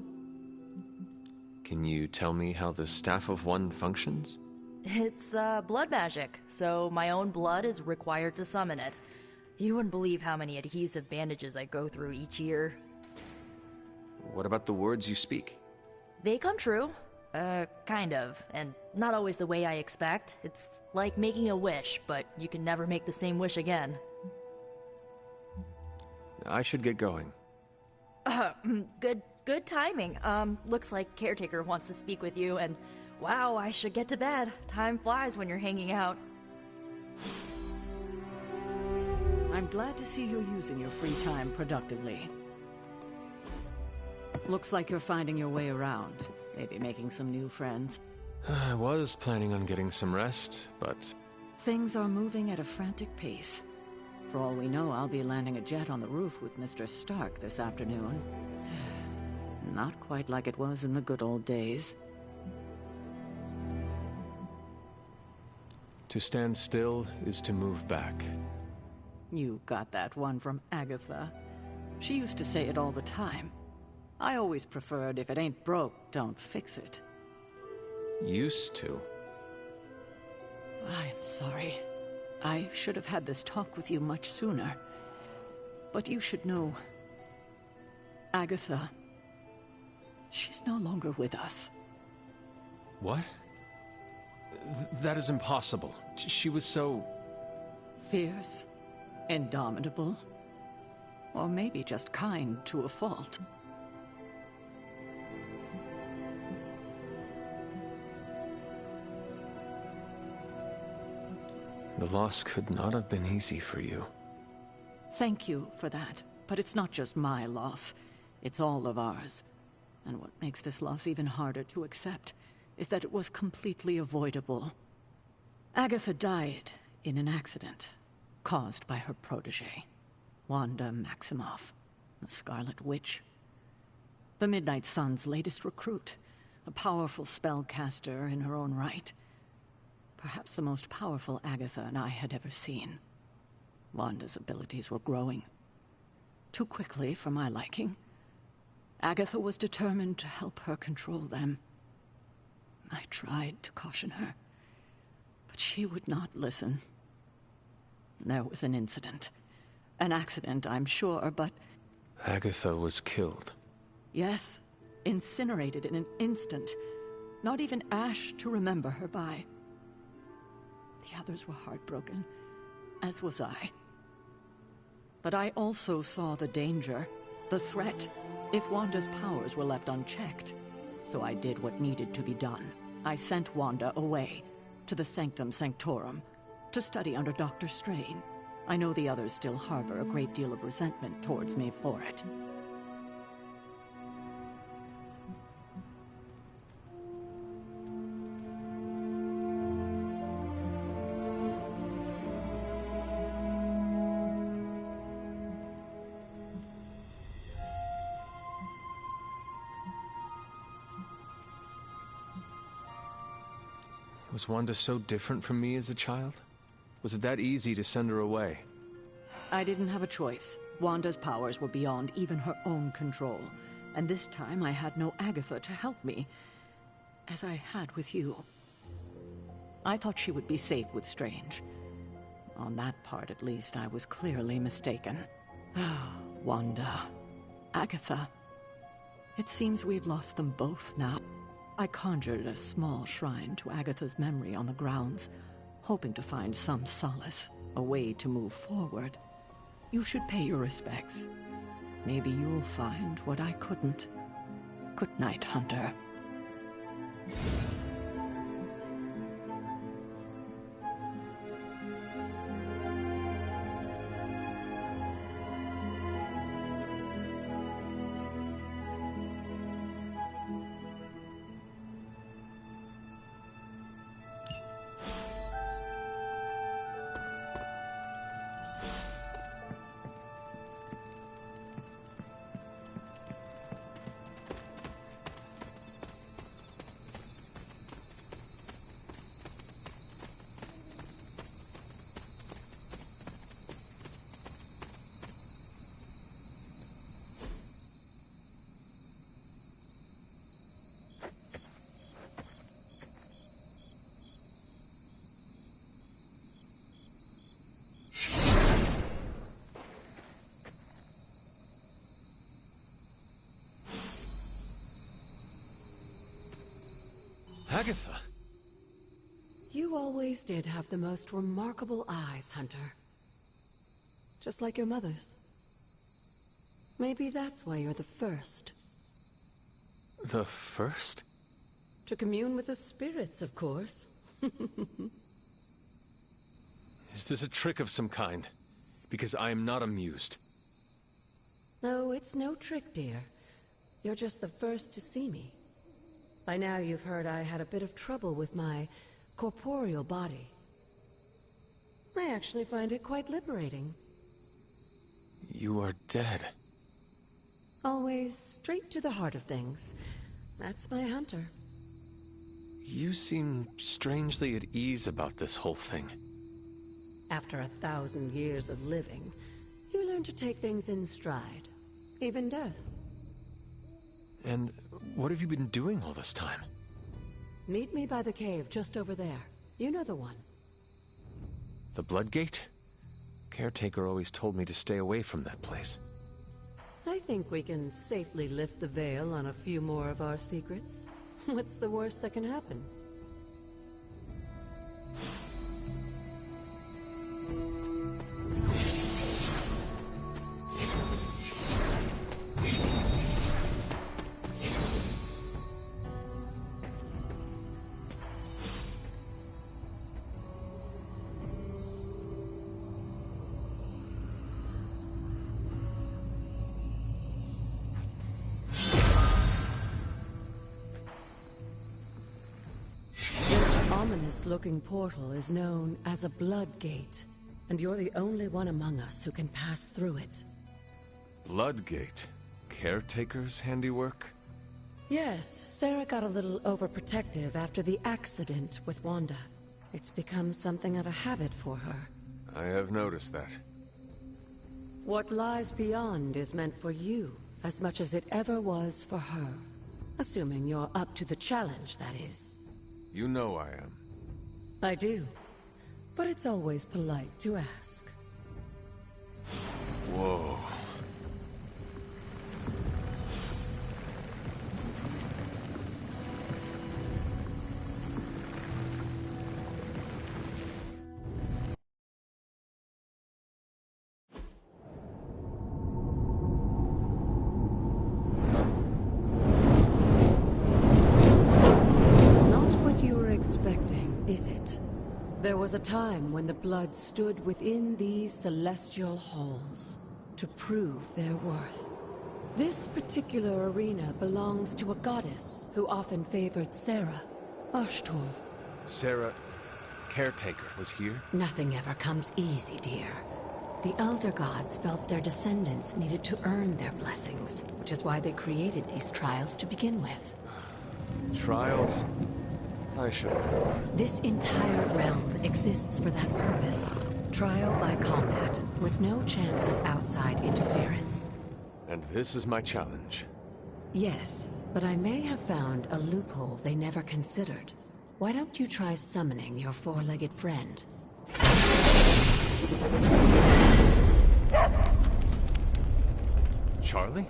Can you tell me how the Staff of One functions? It's, blood magic, so my own blood is required to summon it. You wouldn't believe how many adhesive bandages I go through each year. What about the words you speak? They come true. Kind of. And not always the way I expect. It's like making a wish, but you can never make the same wish again. I should get going. Good timing. Looks like Caretaker wants to speak with you, and wow, I should get to bed. Time flies when you're hanging out. I'm glad to see you're using your free time productively. Looks like you're finding your way around. Maybe making some new friends. I was planning on getting some rest, but... Things are moving at a frantic pace. For all we know, I'll be landing a jet on the roof with Mr. Stark this afternoon. Not quite like it was in the good old days. To stand still is to move back. You got that one from Agatha. She used to say it all the time. I always preferred, if it ain't broke, don't fix it. Used to? I'm sorry. I should have had this talk with you much sooner. But you should know... Agatha... She's no longer with us. What? That is impossible. She was so... Fierce, indomitable, or maybe just kind to a fault. The loss could not have been easy for you. Thank you for that, but it's not just my loss. It's all of ours. And what makes this loss even harder to accept is that it was completely avoidable. Agatha died in an accident caused by her protege, Wanda Maximoff, the Scarlet Witch. The Midnight Sun's latest recruit, a powerful spellcaster in her own right. Perhaps the most powerful Agatha and I had ever seen. Wanda's abilities were growing. Too quickly for my liking. Agatha was determined to help her control them. I tried to caution her, but she would not listen. There was an incident. An accident, I'm sure, but... Agatha was killed. Yes, incinerated in an instant. Not even ash to remember her by. The others were heartbroken, as was I. But I also saw the danger, the threat, if Wanda's powers were left unchecked. So I did what needed to be done. I sent Wanda away, to the Sanctum Sanctorum, to study under Dr. Strange. I know the others still harbor a great deal of resentment towards me for it. Was Wanda so different from me as a child? Was it that easy to send her away? I didn't have a choice. Wanda's powers were beyond even her own control. And this time I had no Agatha to help me, as I had with you. I thought she would be safe with Strange. On that part, at least, I was clearly mistaken. Wanda. Agatha. It seems we've lost them both now. I conjured a small shrine to Agatha's memory on the grounds, hoping to find some solace, a way to move forward. You should pay your respects. Maybe you'll find what I couldn't. Good night, Hunter. Agatha! You always did have the most remarkable eyes, Hunter. Just like your mother's. Maybe that's why you're the first. The first? To commune with the spirits, of course. Is this a trick of some kind? Because I am not amused. No, it's no trick, dear. You're just the first to see me. By now you've heard I had a bit of trouble with my corporeal body. I actually find it quite liberating. You are dead. Always straight to the heart of things. That's my Hunter. You seem strangely at ease about this whole thing. After 1,000 years of living, you learn to take things in stride. Even death. And what have you been doing all this time? Meet me by the cave just over there. You know the one. The Bloodgate? Caretaker always told me to stay away from that place. I think we can safely lift the veil on a few more of our secrets. What's the worst that can happen? Ominous-looking portal is known as a Bloodgate, and you're the only one among us who can pass through it. Bloodgate? Caretaker's handiwork? Yes, Sarah got a little overprotective after the accident with Wanda. It's become something of a habit for her. I have noticed that. What lies beyond is meant for you as much as it ever was for her. Assuming you're up to the challenge, that is. You know I am. I do. But it's always polite to ask. Whoa. Is it? There was a time when the blood stood within these celestial halls to prove their worth. This particular arena belongs to a goddess who often favored Sarah, Ashtor. Sarah, Caretaker, was here? Nothing ever comes easy, dear. The Elder Gods felt their descendants needed to earn their blessings, which is why they created these trials to begin with. Trials? I should know. This entire realm exists for that purpose. Trial by combat, with no chance of outside interference. And this is my challenge. Yes, but I may have found a loophole they never considered. Why don't you try summoning your four-legged friend? Charlie?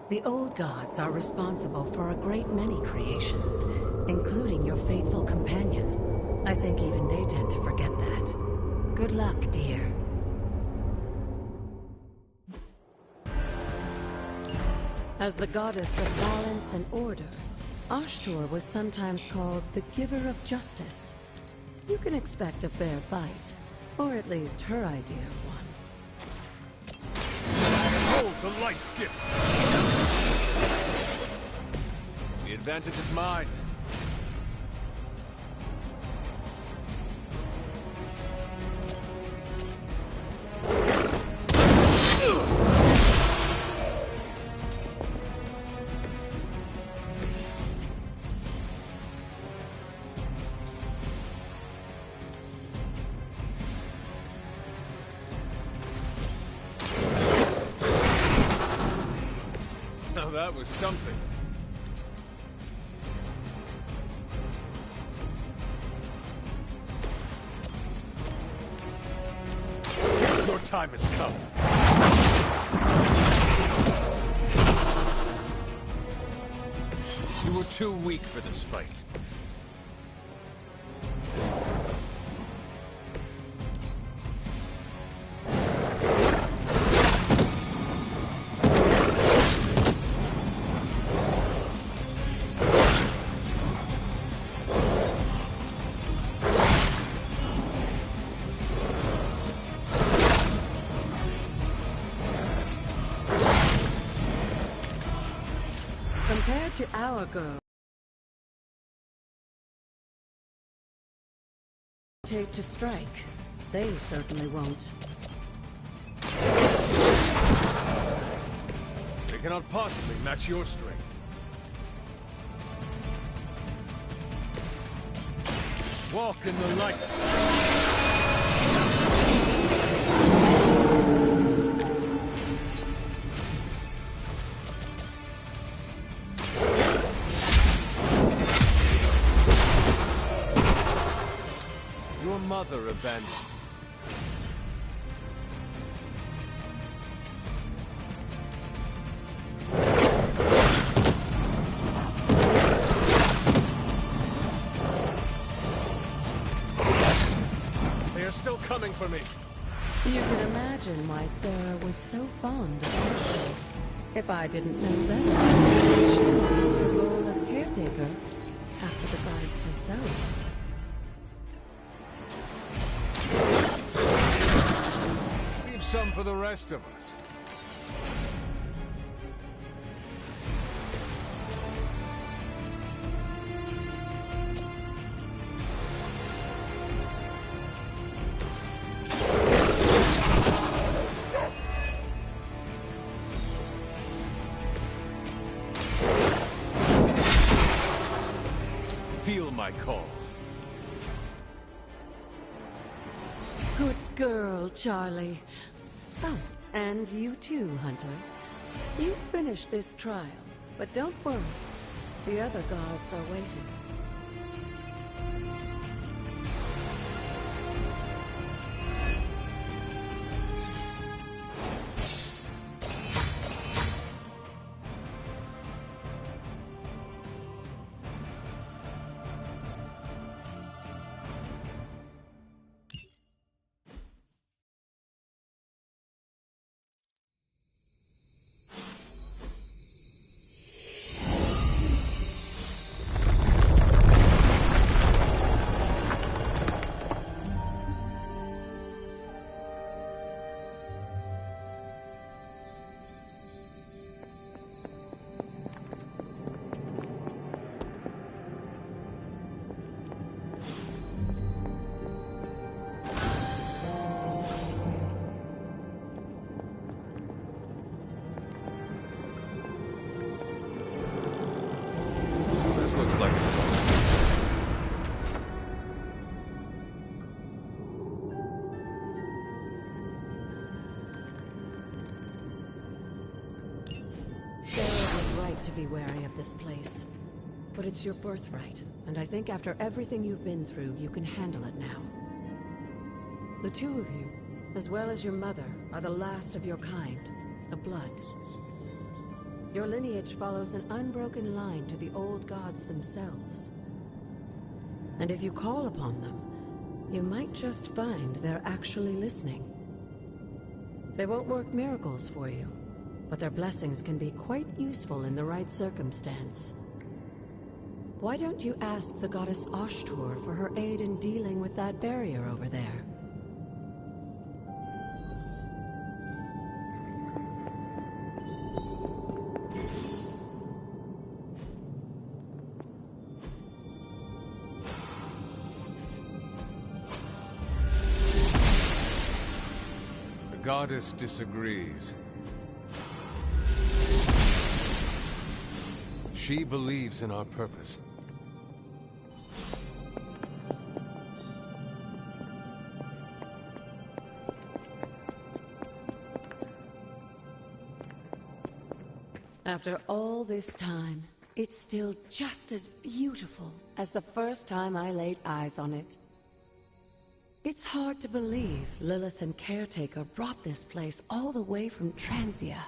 The old gods are responsible for a great many creations, including your faithful companion. I think even they tend to forget that. Good luck, dear. As the goddess of balance and order, Ashtor was sometimes called the Giver of Justice. You can expect a fair fight, or at least her idea of one. Hold the light's gift! The advantage is mine. Now that was something. Your time has come. too weak for this fight. Compared to our girl, to strike, they certainly won't. They cannot possibly match your strength. Walk in the light. Your mother abandoned. They are still coming for me. You can imagine why Sarah was so fond of Ashley. If I didn't know that, she wanted her role as caretaker after the goddess herself. Leave some for the rest of us. Feel my call. Good girl, Charlie. Oh, and you too, Hunter. You finished this trial, but don't worry. The other gods are waiting. This looks like Sarah was right to be wary of this place. But it's your birthright, and I think after everything you've been through, you can handle it now. The two of you, as well as your mother, are the last of your kind, the Blood. Your lineage follows an unbroken line to the old gods themselves. And if you call upon them, you might just find they're actually listening. They won't work miracles for you, but their blessings can be quite useful in the right circumstance. Why don't you ask the goddess Ashtur for her aid in dealing with that barrier over there? the goddess disagrees. She believes in our purpose. After all this time, it's still just as beautiful as the first time I laid eyes on it. It's hard to believe Lilith and Caretaker brought this place all the way from Transia.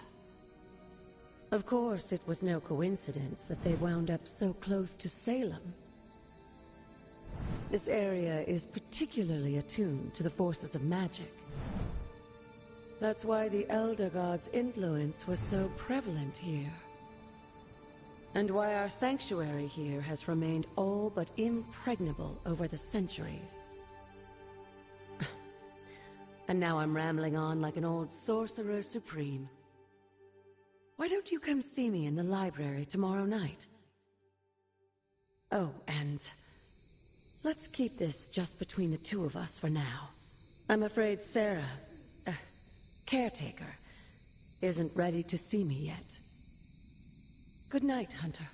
Of course, it was no coincidence that they wound up so close to Salem. This area is particularly attuned to the forces of magic. That's why the Elder God's influence was so prevalent here. And why our sanctuary here has remained all but impregnable over the centuries. And now I'm rambling on like an old sorcerer supreme. Why don't you come see me in the library tomorrow night? Oh, and let's keep this just between the two of us for now. I'm afraid Sarah, caretaker, isn't ready to see me yet. Good night, Hunter.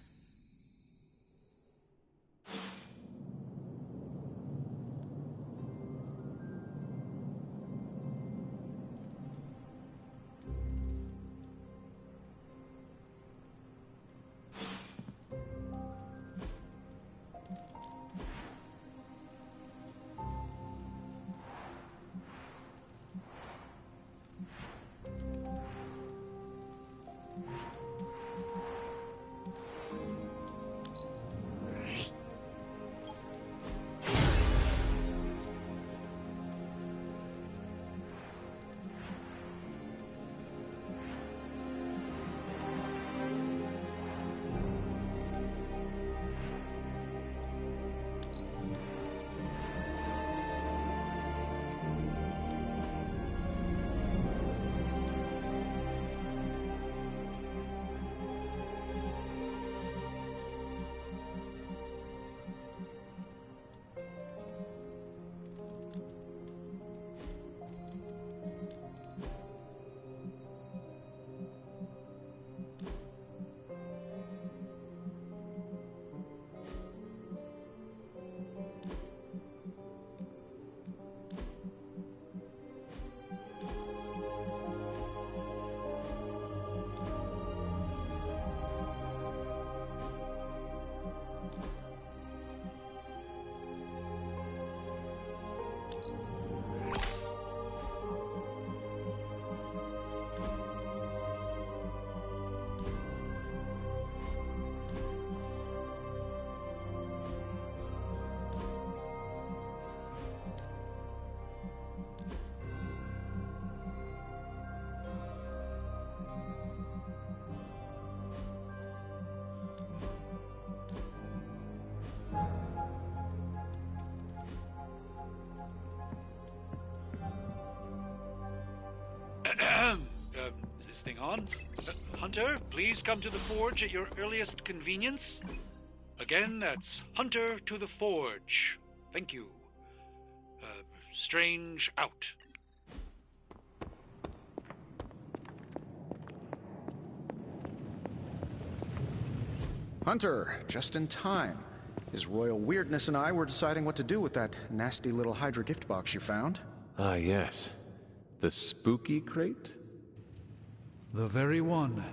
Is this thing on? Hunter, please come to the forge at your earliest convenience. Again, that's Hunter to the forge. Thank you. Strange out. Hunter, just in time. His royal weirdness and I were deciding what to do with that nasty little Hydra gift box you found. Ah, yes. The spooky crate? The very one.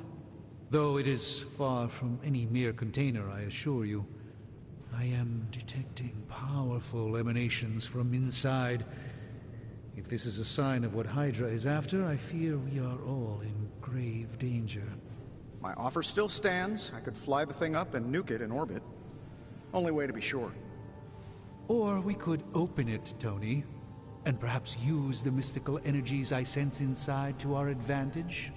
Though it is far from any mere container, I assure you. I am detecting powerful emanations from inside. If this is a sign of what Hydra is after, I fear we are all in grave danger. My offer still stands. I could fly the thing up and nuke it in orbit. Only way to be sure. Or we could open it, Tony, and perhaps use the mystical energies I sense inside to our advantage.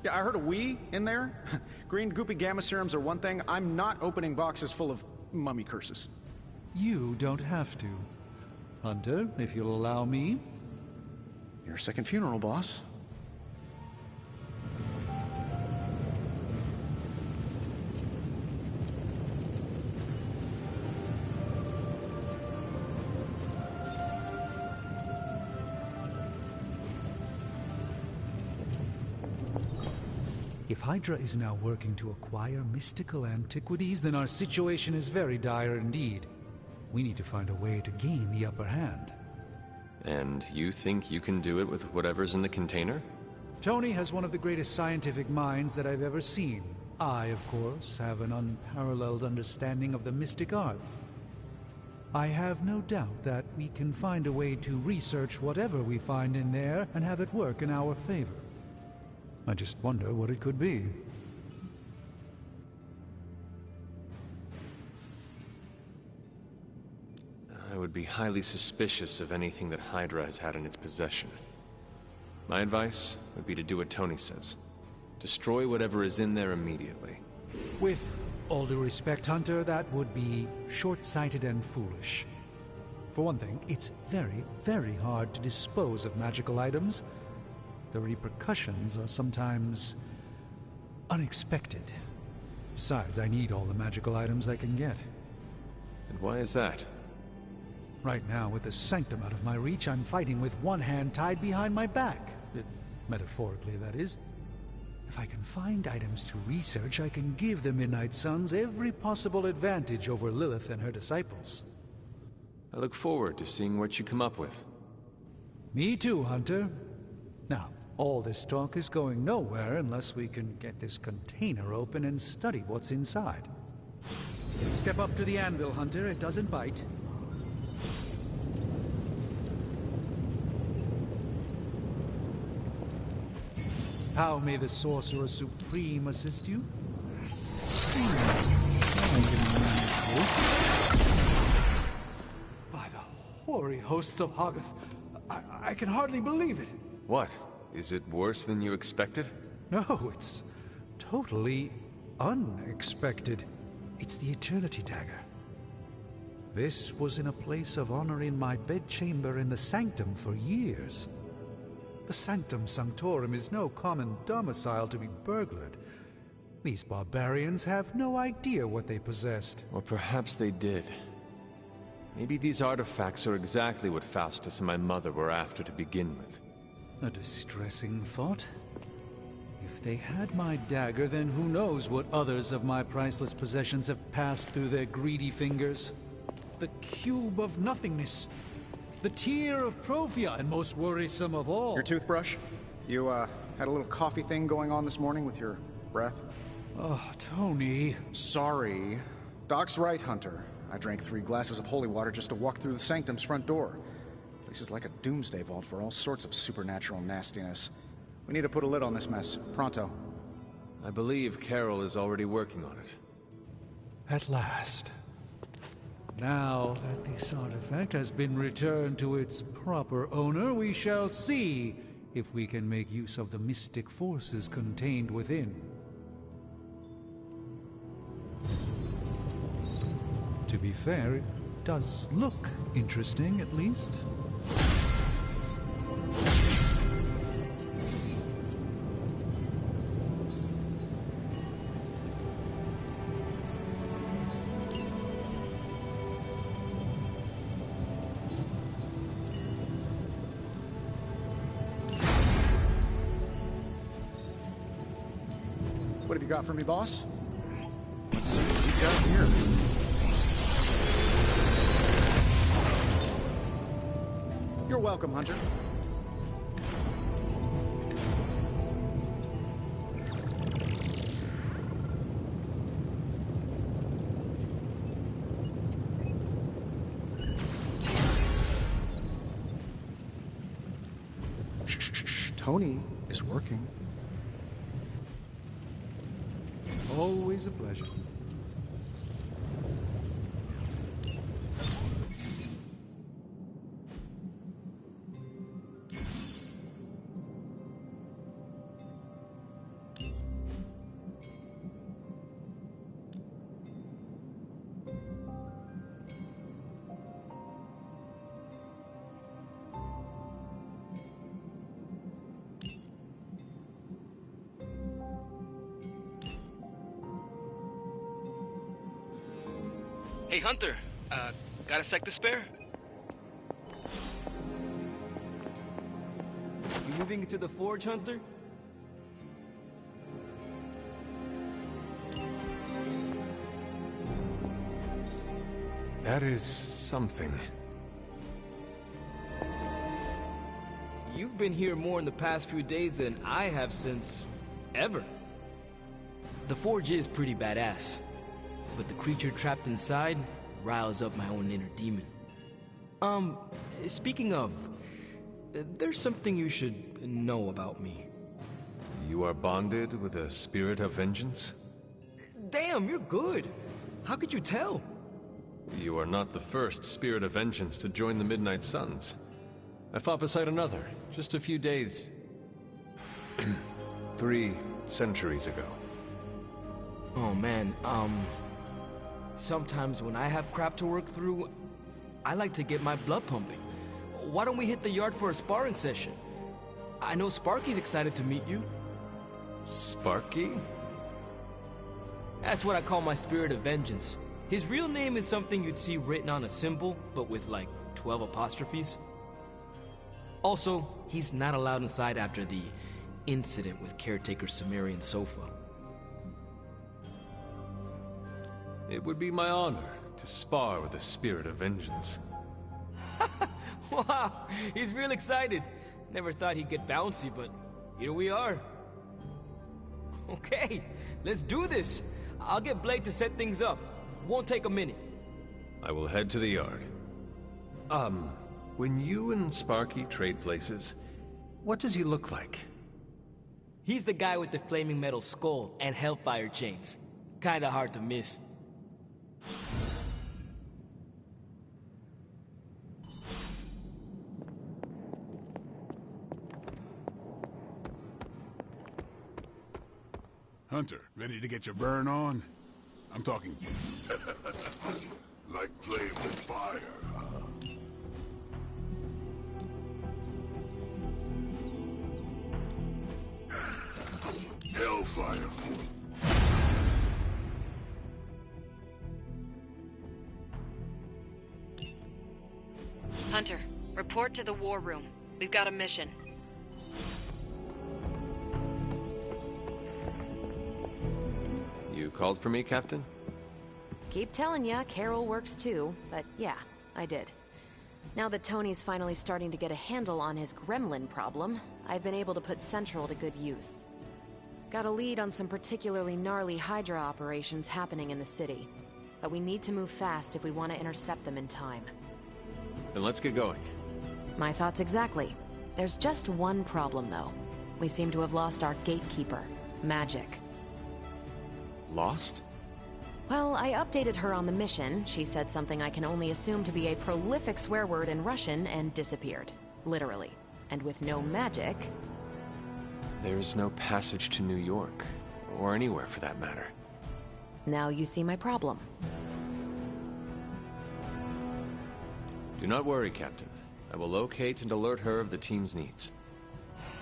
Yeah, I heard a "we" in there. Green goopy gamma serums are one thing. I'm not opening boxes full of mummy curses. You don't have to. Hunter, if you'll allow me. Your second funeral, boss. If Hydra is now working to acquire mystical antiquities, then our situation is very dire indeed. We need to find a way to gain the upper hand. And you think you can do it with whatever's in the container? Tony has one of the greatest scientific minds that I've ever seen. I, of course, have an unparalleled understanding of the mystic arts. I have no doubt that we can find a way to research whatever we find in there and have it work in our favor. I just wonder what it could be. would be highly suspicious of anything that Hydra has had in its possession. My advice would be to do what Tony says. Destroy whatever is in there immediately. With all due respect, Hunter, that would be short-sighted and foolish. For one thing, it's very, very hard to dispose of magical items. The repercussions are sometimes unexpected. Besides, I need all the magical items I can get. And why is that? Right now, with the Sanctum out of my reach, I'm fighting with one hand tied behind my back. Metaphorically, that is. If I can find items to research, I can give the Midnight Suns every possible advantage over Lilith and her disciples. I look forward to seeing what you come up with. Me too, Hunter. Now, all this talk is going nowhere unless we can get this container open and study what's inside. Step up to the anvil, Hunter. It doesn't bite. How may the Sorcerer Supreme assist you? By the hoary hosts of Hoggoth, I can hardly believe it. What? Is it worse than you expected? No, it's totally unexpected. It's the Eternity Dagger. This was in a place of honor in my bedchamber in the Sanctum for years. The Sanctum Sanctorum is no common domicile to be burglared. These barbarians have no idea what they possessed. Or perhaps they did. Maybe these artifacts are exactly what Faustus and my mother were after to begin with. A distressing thought. If they had my dagger, then who knows what others of my priceless possessions have passed through their greedy fingers. The Cube of Nothingness. The Tear of Profia, and most worrisome of all... Your toothbrush? You, had a little coffee thing going on this morning with your breath? Oh, Tony... Sorry. Doc's right, Hunter. I drank 3 glasses of holy water just to walk through the Sanctum's front door. Place is like a doomsday vault for all sorts of supernatural nastiness. We need to put a lid on this mess. Pronto. I believe Carol is already working on it. At last. Now that this artifact has been returned to its proper owner, we shall see if we can make use of the mystic forces contained within. To be fair, it does look interesting, at least. What have you got for me, boss? Let's see what we got here. You're welcome, Hunter. Shh. Tony is working. Always a pleasure. Hey, Hunter, got a sec to spare? You moving into the forge, Hunter? That is something. You've been here more in the past few days than I have since... ever. The forge is pretty badass, but the creature trapped inside riles up my own inner demon. Speaking of, there's something you should know about me. You are bonded with a spirit of vengeance? Damn, you're good. How could you tell? You are not the first Spirit of Vengeance to join the Midnight Suns. I fought beside another, just a few days... 3 centuries ago. Oh man, sometimes when I have crap to work through, I like to get my blood pumping. Why don't we hit the yard for a sparring session? I know Sparky's excited to meet you. Sparky? That's what I call my Spirit of Vengeance. His real name is something you'd see written on a symbol, but with like 12 apostrophes. Also, he's not allowed inside after the incident with Caretaker Sumerian Sofa. It would be my honor to spar with the Spirit of Vengeance. Wow, he's real excited. Never thought he'd get bouncy, but here we are. Okay, let's do this. I'll get Blake to set things up. Won't take a minute. I will head to the yard. When you and Sparky trade places, what does he look like? He's the guy with the flaming metal skull and hellfire chains. Kinda hard to miss. Hunter, ready to get your burn on? I'm talking... Like playing with fire, huh? Hellfire for... Hunter, report to the war room. We've got a mission. You called for me, Captain? Keep telling ya, Carol works too, but yeah, I did. Now that Tony's finally starting to get a handle on his gremlin problem, I've been able to put Central to good use. Got a lead on some particularly gnarly Hydra operations happening in the city. But we need to move fast if we want to intercept them in time. Then let's get going. My thoughts exactly. There's just one problem, though. We seem to have lost our gatekeeper, Magic. Lost? Well, I updated her on the mission. She said something I can only assume to be a prolific swear word in Russian and disappeared. Literally. And with no magic... There's no passage to New York. Or anywhere, for that matter. Now you see my problem. Do not worry, Captain. I will locate and alert her of the team's needs.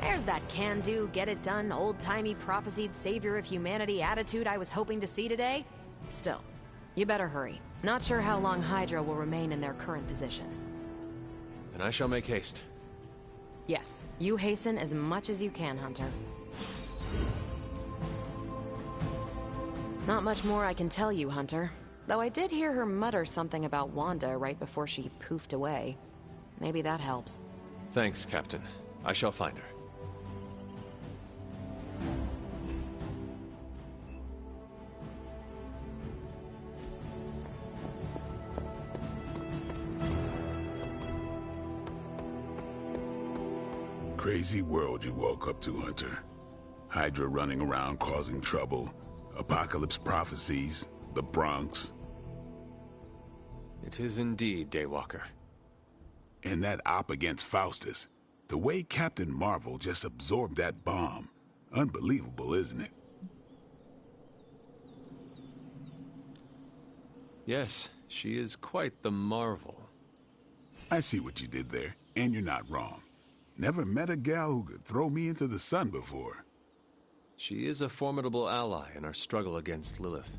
There's that can-do, get-it-done, old-timey prophesied savior of humanity attitude I was hoping to see today. Still, you better hurry. Not sure how long Hydra will remain in their current position. Then I shall make haste. Yes, you hasten as much as you can, Hunter. Not much more I can tell you, Hunter. Though I did hear her mutter something about Wanda right before she poofed away. Maybe that helps. Thanks, Captain. I shall find her. Crazy world you woke up to, Hunter. Hydra running around causing trouble, apocalypse prophecies, the Bronx. It is indeed, Daywalker. And that op against Faustus. The way Captain Marvel just absorbed that bomb. Unbelievable, isn't it? Yes, she is quite the marvel. I see what you did there, and you're not wrong. Never met a gal who could throw me into the sun before. She is a formidable ally in our struggle against Lilith.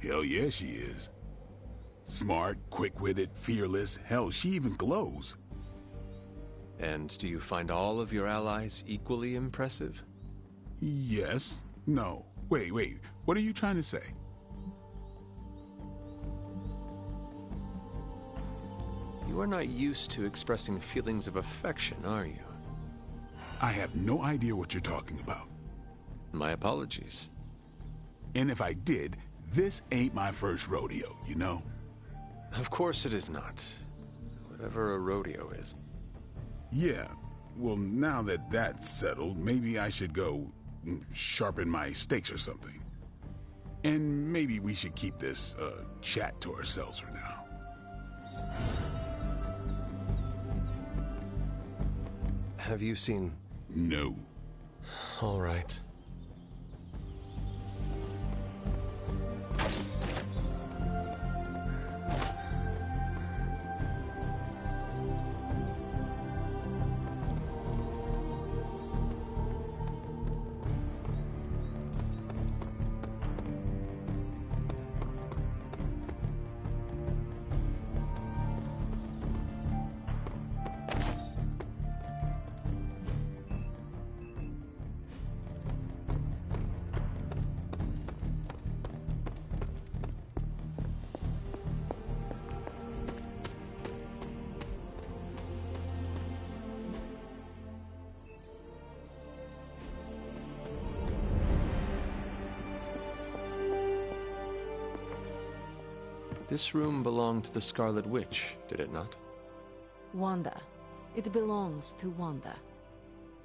Hell yeah, she is. Smart, quick-witted, fearless. Hell, she even glows. And do you find all of your allies equally impressive? Yes. No. Wait. What are you trying to say? You are not used to expressing feelings of affection, are you? I have no idea what you're talking about. My apologies. And if I did, this ain't my first rodeo, you know? Of course it is not. Whatever a rodeo is. Yeah. Well, now that that's settled, maybe I should go sharpen my stakes or something. And maybe we should keep this chat to ourselves for now. have you seen... No. All right. This room belonged to the Scarlet Witch, did it not? Wanda. It belongs to Wanda.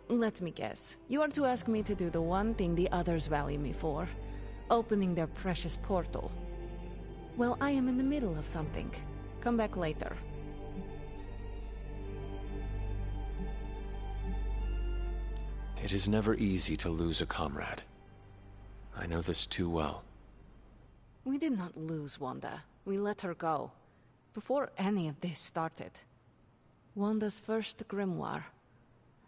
Let me guess. You are to ask me to do the one thing the others value me for. Opening their precious portal. Well, I am in the middle of something. Come back later. It is never easy to lose a comrade. I know this too well. We did not lose Wanda. We let her go. Before any of this started. Wanda's first grimoire.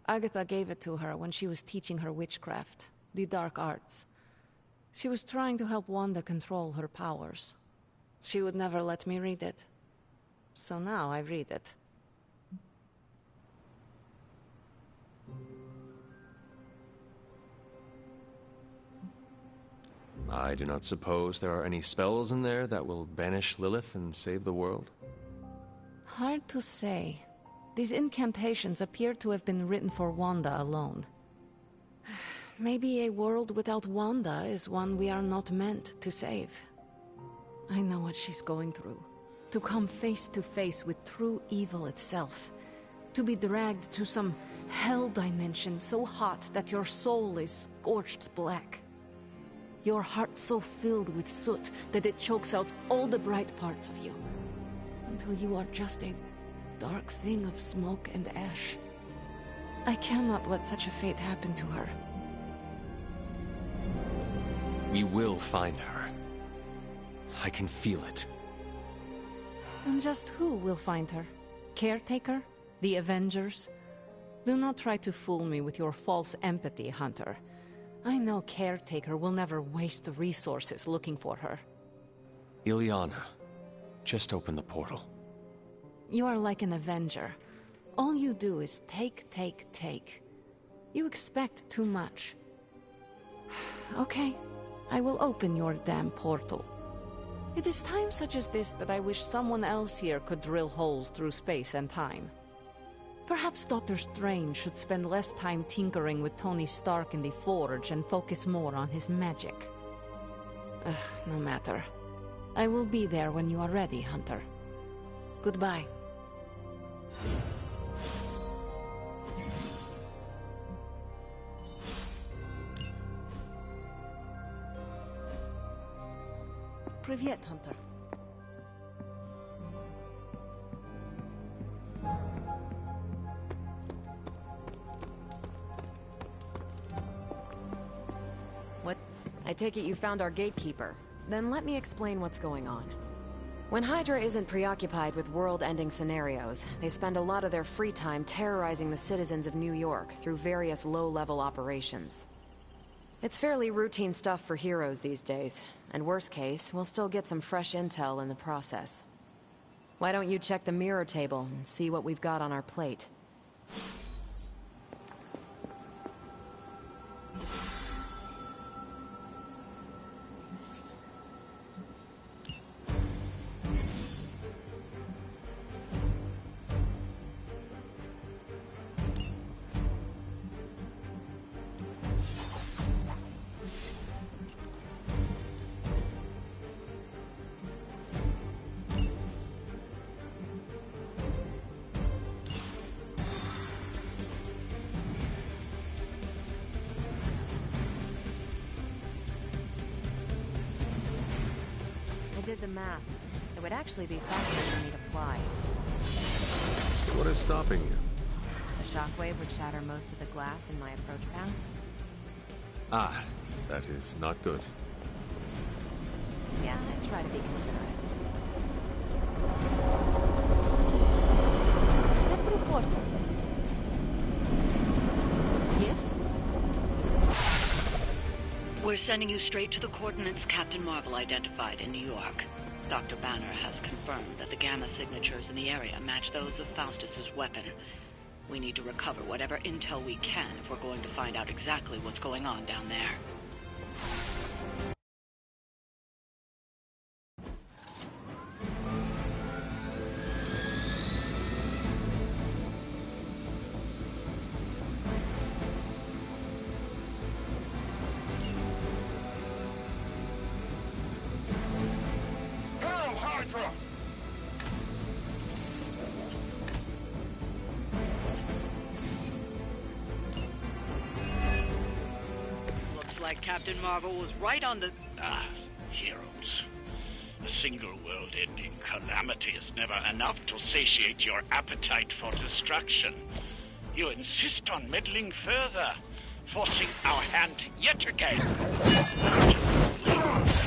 Agatha gave it to her when she was teaching her witchcraft, the dark arts. She was trying to help Wanda control her powers. She would never let me read it. So now I read it. I do not suppose there are any spells in there that will banish Lilith and save the world? Hard to say. These incantations appear to have been written for Wanda alone. Maybe a world without Wanda is one we are not meant to save. I know what she's going through. To come face to face with true evil itself. To be dragged to some hell dimension so hot that your soul is scorched black. Your heart so filled with soot that it chokes out all the bright parts of you. Until you are just a dark thing of smoke and ash. I cannot let such a fate happen to her. We will find her. I can feel it. And just who will find her? Caretaker? The Avengers? Do not try to fool me with your false empathy, Hunter. I know Caretaker will never waste the resources looking for her. Illyana, just open the portal. You are like an Avenger. All you do is take, take, take. You expect too much. Okay, I will open your damn portal. It is times such as this that I wish someone else here could drill holes through space and time. Perhaps Doctor Strange should spend less time tinkering with Tony Stark in the Forge and focus more on his magic. No matter. I will be there when you are ready, Hunter. Goodbye. Привет, Hunter. What? I take it you found our gatekeeper. Then let me explain what's going on. When Hydra isn't preoccupied with world-ending scenarios, they spend a lot of their free time terrorizing the citizens of New York through various low-level operations. It's fairly routine stuff for heroes these days, and worst case, we'll still get some fresh intel in the process. Why don't you check the mirror table and see what we've got on our plate? Did the math. It would actually be faster for me to fly. What is stopping you? The shockwave would shatter most of the glass in my approach path? Ah, that is not good. Yeah, I try to be considerate. Step through portal. Yes? We're sending you straight to the coordinates Captain Marvel identified in New York. Dr. Banner has confirmed that the gamma signatures in the area match those of Faustus's weapon. We need to recover whatever intel we can if we're going to find out exactly what's going on down there. Hail Hydra! Looks like Captain Marvel was right on the... Heroes. A single world-ending calamity is never enough to satiate your appetite for destruction. You insist on meddling further, forcing our hand yet again.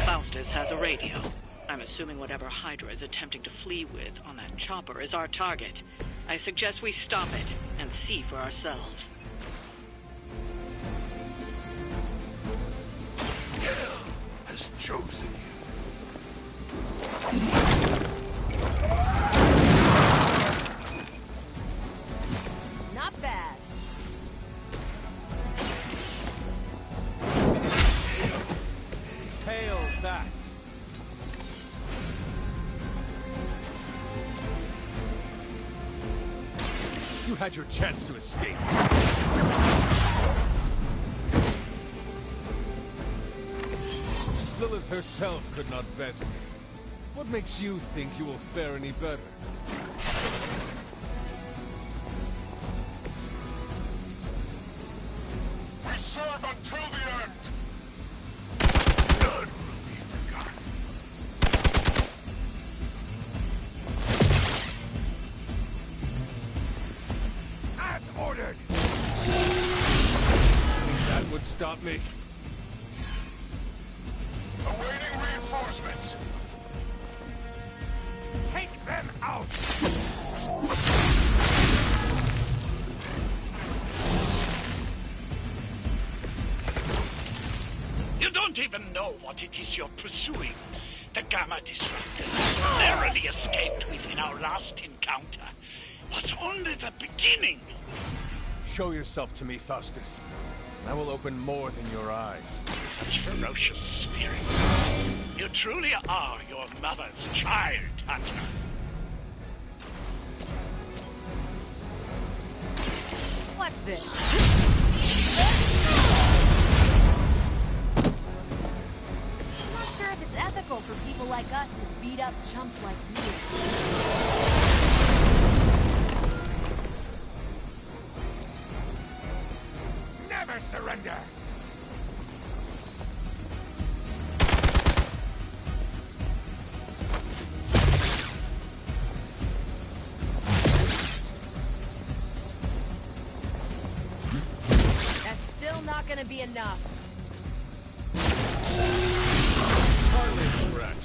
Faustus has a radio. I'm assuming whatever Hydra is attempting to flee with on that chopper is our target. I suggest we stop it and see for ourselves. Hell has chosen you. Not bad. Hail that! You had your chance to escape. Lilith herself could not best me. What makes you think you will fare any better? We serve until the end. None will be forgotten. As ordered! That would stop me. Awaiting reinforcements. Take them out! You don't even know what it is you're pursuing. The Gamma Disruptor narrowly escaped within our last encounter. Was only the beginning. Show yourself to me, Faustus. I will open more than your eyes. Such ferocious spirit. You truly are your mother's child, Hunter. What's this? I'm not sure if it's ethical for people like us to beat up chumps like you. Never surrender! That's still not gonna be enough. Hardly a scratch.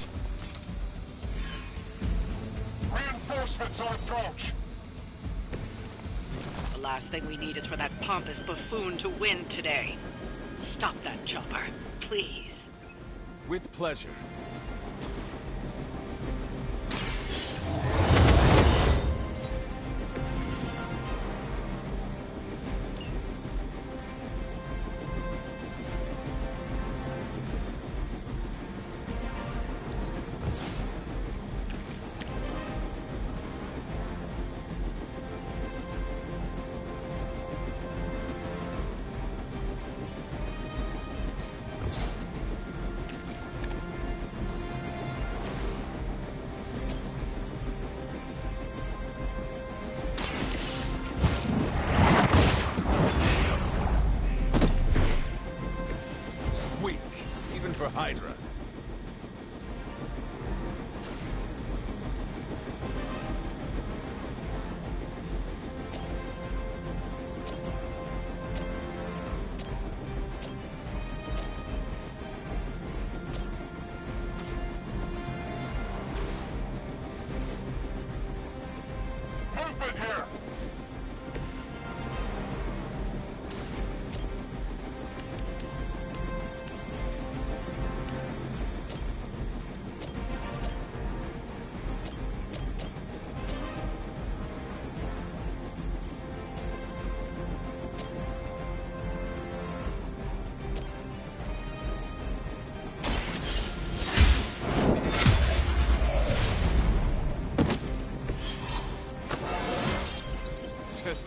Reinforcements on approach. The last thing we need is for that pompous buffoon to win today. Stop that chopper, please. With pleasure.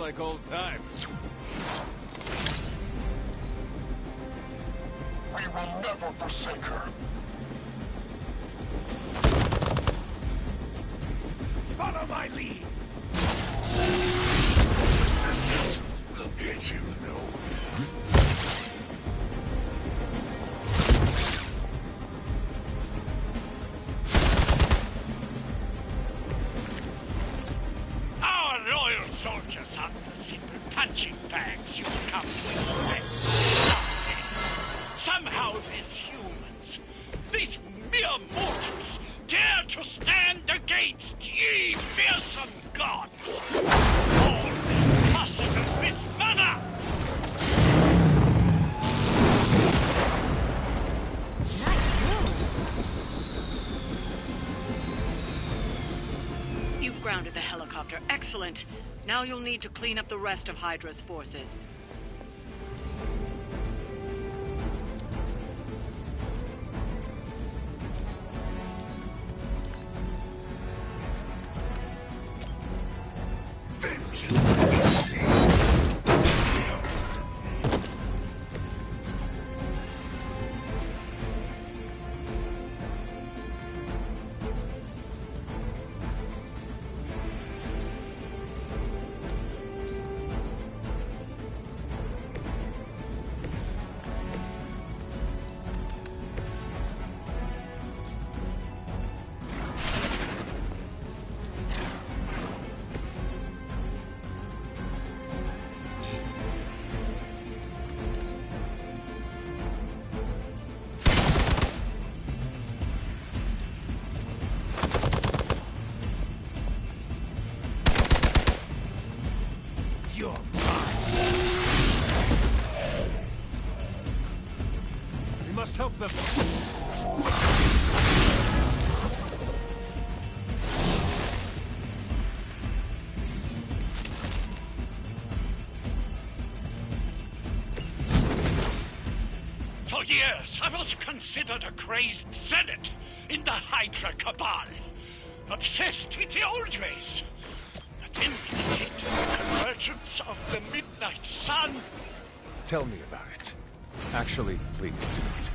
like old times. We will never forsake her. Follow my lead! Resistance will get you nowhere. Our loyal soldiers aren't the simple punching bags you come to expect. Somehow these humans, these mere mortals, dare to stand against ye fearsome gods! All possible with mother! You've grounded the helicopter. Excellent. Now you'll need to clean up the rest of Hydra's forces. Help them! For years, I was considered a crazed zealot in the Hydra Cabal. Obsessed with the old ways. But then we hit the convergence of the Midnight Sun. Tell me about it. Actually, please do it.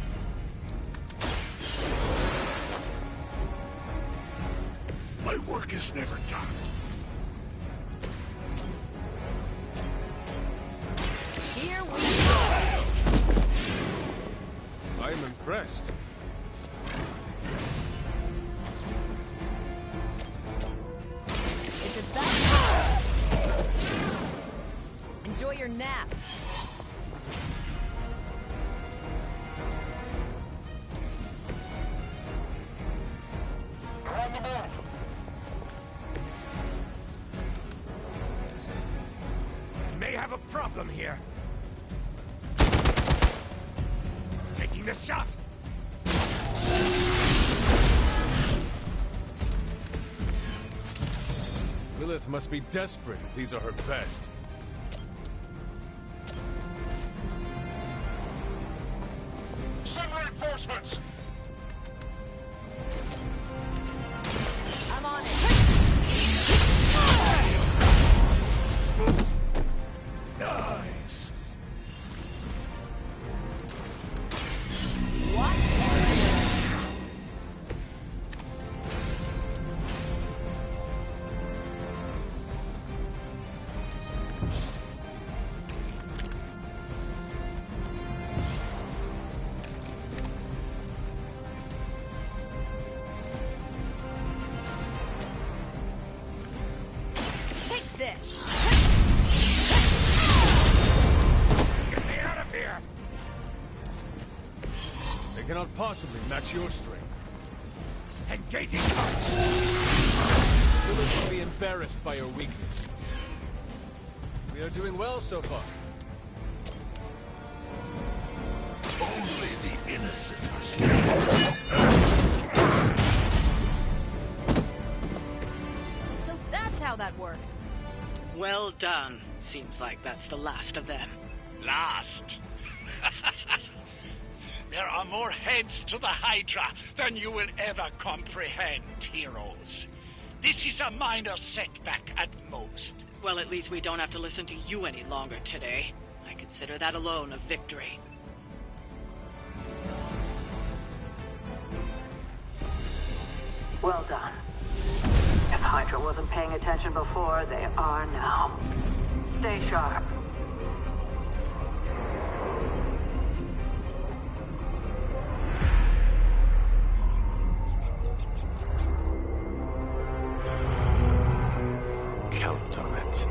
My work is never done. Here we go! I am impressed. Is it that hard? Enjoy your nap. On the move! May have a problem here. Taking the shot. Lilith must be desperate if these are her best. Send reinforcements! I'm on it. Nice. Take this. Get me out of here. They cannot possibly match your strength. Engaging touch. Lilith will be embarrassed by your weakness. We are doing well so far. Only the innocent are spared. So that's how that works. Well done. Seems like that's the last of them. Last? There are more heads to the Hydra than you will ever comprehend, heroes. This is a minor setback at most. Well, at least we don't have to listen to you any longer today. I consider that alone a victory. Well done. If Hydra wasn't paying attention before, they are now. Stay sharp. Count on it.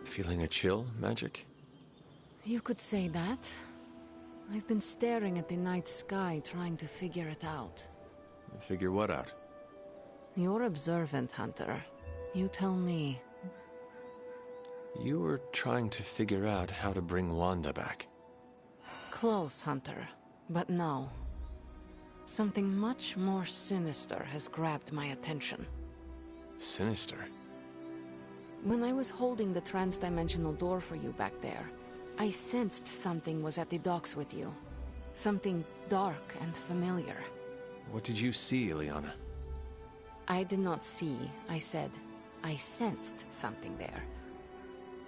Feeling a chill, Magic? You could say that. I've been staring at the night sky trying to figure it out. Figure what out? You're observant, Hunter. You tell me. You were trying to figure out how to bring Wanda back. Close, Hunter. But no. Something much more sinister has grabbed my attention. Sinister? When I was holding the trans-dimensional door for you back there, I sensed something was at the docks with you. Something dark and familiar. What did you see, Illyana? I did not see, I said. I sensed something there.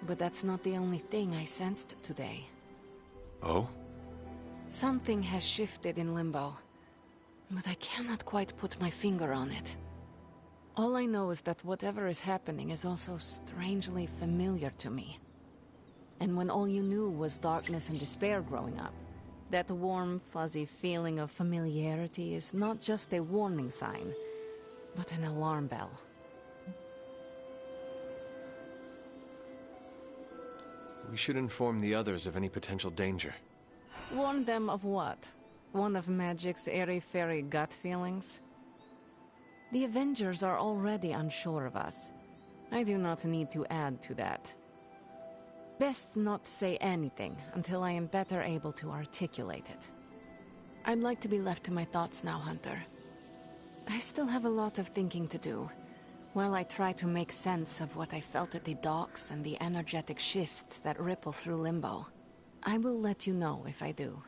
But that's not the only thing I sensed today. Oh? Something has shifted in Limbo, but I cannot quite put my finger on it. All I know is that whatever is happening is also strangely familiar to me. And when all you knew was darkness and despair growing up, that warm, fuzzy feeling of familiarity is not just a warning sign, but an alarm bell. We should inform the others of any potential danger. Warn them of what? One of Magic's airy-fairy gut feelings? The Avengers are already unsure of us. I do not need to add to that. Best not say anything until I am better able to articulate it. I'd like to be left to my thoughts now, Hunter. I still have a lot of thinking to do, while I try to make sense of what I felt at the docks and the energetic shifts that ripple through Limbo. I will let you know if I do.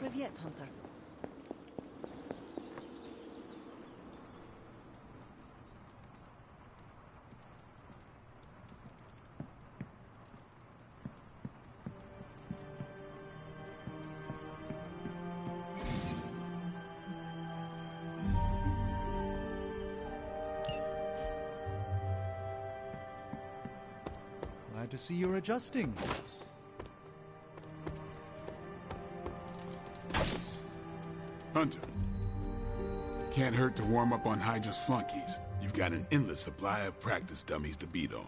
Привет, Hunter. Glad to see you're adjusting. Hunter. Can't hurt to warm up on Hydra's flunkies. You've got an endless supply of practice dummies to beat on.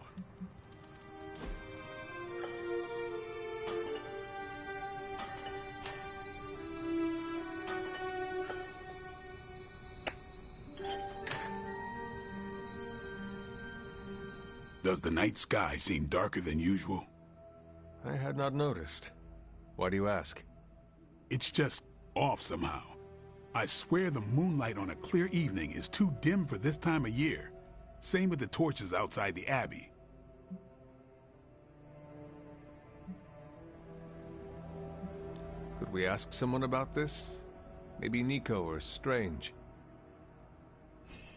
Does the night sky seem darker than usual? I had not noticed. Why do you ask? It's just off somehow. I swear the moonlight on a clear evening is too dim for this time of year. Same with the torches outside the Abbey. Could we ask someone about this? Maybe Nico or Strange.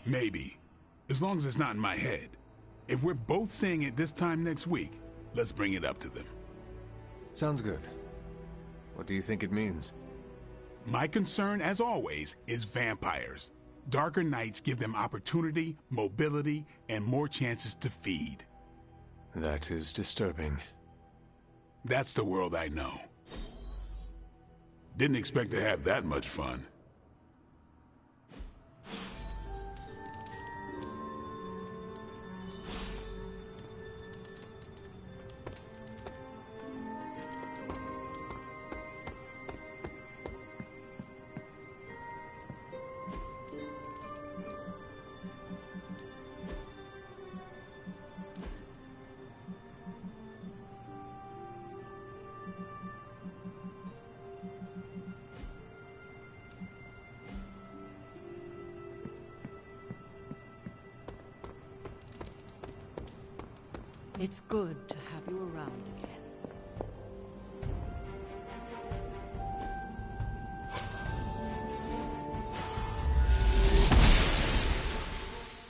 Maybe. As long as it's not in my head. If we're both saying it this time next week, let's bring it up to them. Sounds good. What do you think it means? My concern, as always, is vampires. Darker nights give them opportunity, mobility, and more chances to feed. That is disturbing. That's the world I know. Didn't expect to have that much fun. It's good to have you around again.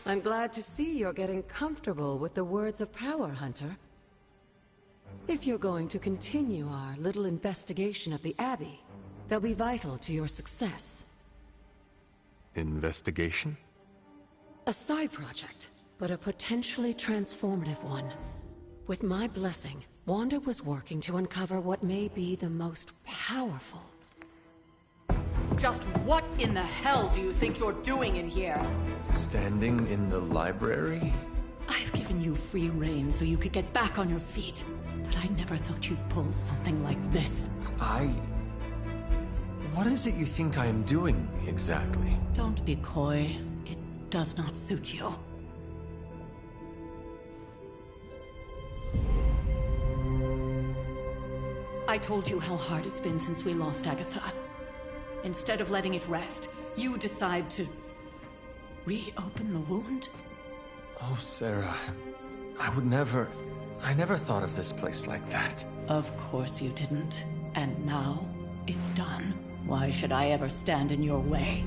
I'm glad to see you're getting comfortable with the words of power, Hunter. If you're going to continue our little investigation of the Abbey, they'll be vital to your success. Investigation? A side project, but a potentially transformative one. With my blessing, Wanda was working to uncover what may be the most powerful. Just what in the hell do you think you're doing in here? Standing in the library? I've given you free rein so you could get back on your feet, but I never thought you'd pull something like this. What is it you think I am doing, exactly? Don't be coy. It does not suit you. I told you how hard it's been since we lost Agatha. Instead of letting it rest, you decide to reopen the wound? Oh, Sarah. I never thought of this place like that. Of course you didn't. And now, it's done. Why should I ever stand in your way?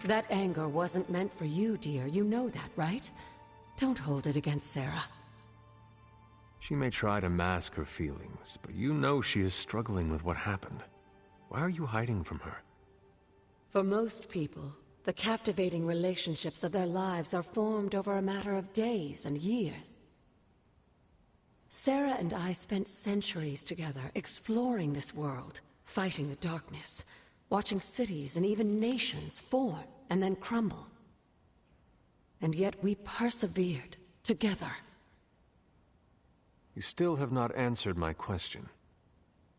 That anger wasn't meant for you, dear. You know that, right? Don't hold it against Sarah. She may try to mask her feelings, but you know she is struggling with what happened. Why are you hiding from her? For most people, the captivating relationships of their lives are formed over a matter of days and years. Sarah and I spent centuries together exploring this world, fighting the darkness, watching cities and even nations form and then crumble. And yet we persevered, together. You still have not answered my question.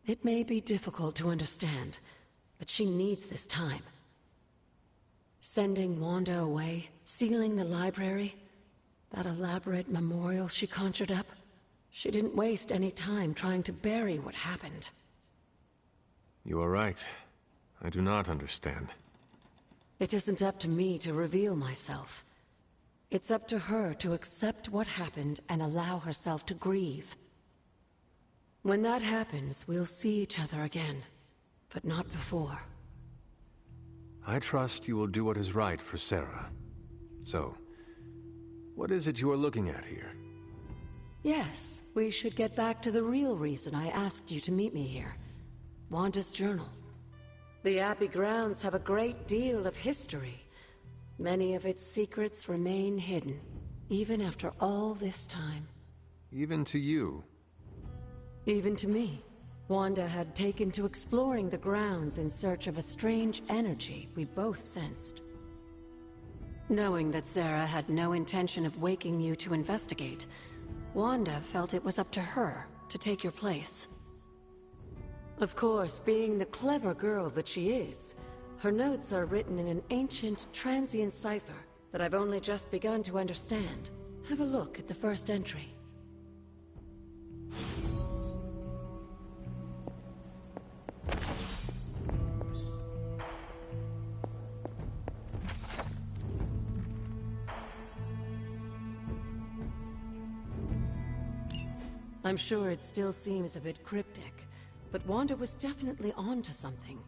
It may be difficult to understand, but she needs this time. Sending Wanda away, sealing the library, that elaborate memorial she conjured up, she didn't waste any time trying to bury what happened. You are right. I do not understand. It isn't up to me to reveal myself. It's up to her to accept what happened and allow herself to grieve. When that happens, we'll see each other again, but not before. I trust you will do what is right for Sarah. So, what is it you are looking at here? Yes, we should get back to the real reason I asked you to meet me here. Wanda's journal. The Abbey grounds have a great deal of history. Many of its secrets remain hidden, even after all this time. Even to you? Even to me. Wanda had taken to exploring the grounds in search of a strange energy we both sensed. Knowing that Sarah had no intention of waking you to investigate, Wanda felt it was up to her to take your place. Of course, being the clever girl that she is, her notes are written in an ancient, transient cipher that I've only just begun to understand. Have a look at the first entry. I'm sure it still seems a bit cryptic, but Wanda was definitely onto something.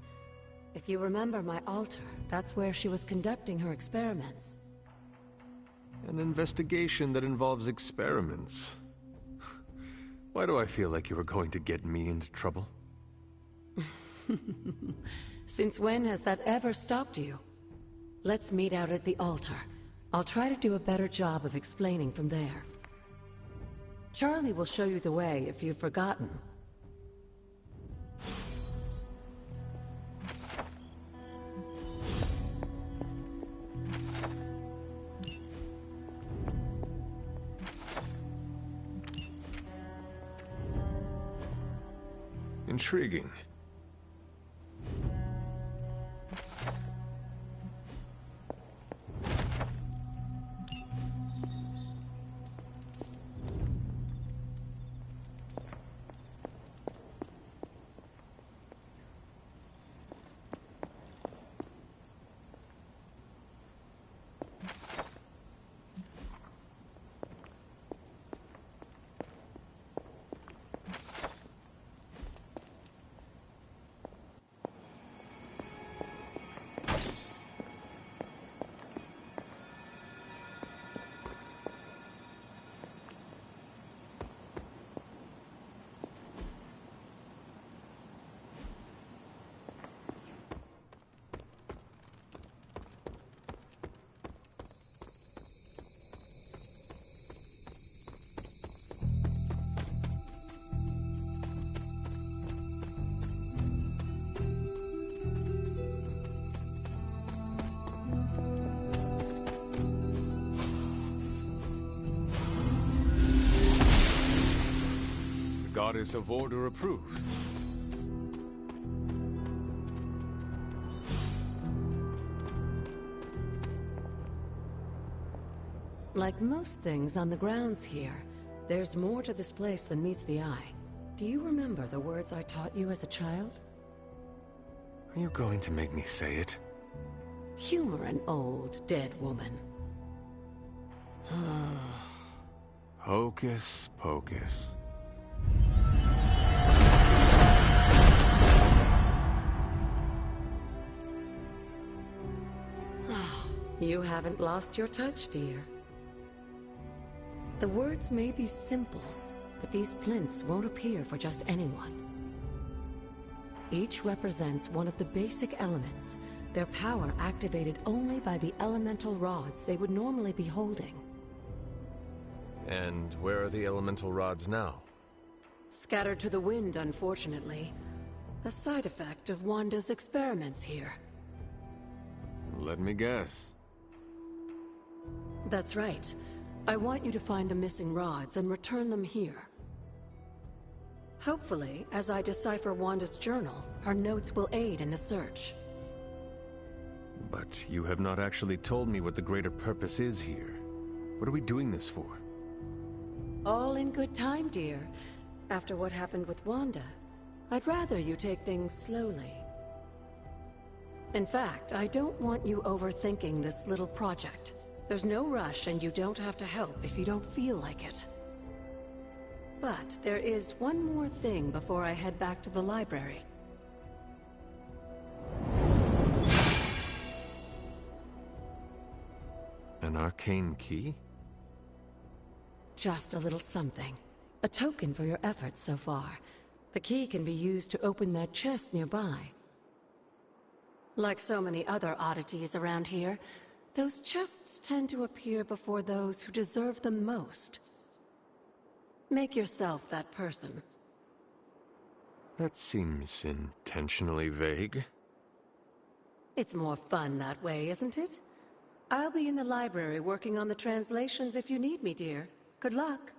If you remember my altar, that's where she was conducting her experiments. An investigation that involves experiments. Why do I feel like you were going to get me into trouble? Since when has that ever stopped you? Let's meet out at the altar. I'll try to do a better job of explaining from there. Charlie will show you the way if you've forgotten. Intriguing. Goddess of Order approves. Like most things on the grounds here, there's more to this place than meets the eye. Do you remember the words I taught you as a child? Are you going to make me say it? Humor an old, dead woman. Hocus pocus. You haven't lost your touch, dear. The words may be simple, but these plinths won't appear for just anyone. Each represents one of the basic elements, their power activated only by the elemental rods they would normally be holding. And where are the elemental rods now? Scattered to the wind, unfortunately. A side effect of Wanda's experiments here. Let me guess. That's right. I want you to find the missing rods and return them here. Hopefully, as I decipher Wanda's journal, her notes will aid in the search. But you have not actually told me what the greater purpose is here. What are we doing this for? All in good time, dear. After what happened with Wanda, I'd rather you take things slowly. In fact, I don't want you overthinking this little project. There's no rush, and you don't have to help if you don't feel like it. But there is one more thing before I head back to the library. An arcane key? Just a little something. A token for your efforts so far. The key can be used to open that chest nearby. Like so many other oddities around here, those chests tend to appear before those who deserve them most. Make yourself that person. That seems intentionally vague. It's more fun that way, isn't it? I'll be in the library working on the translations if you need me, dear. Good luck.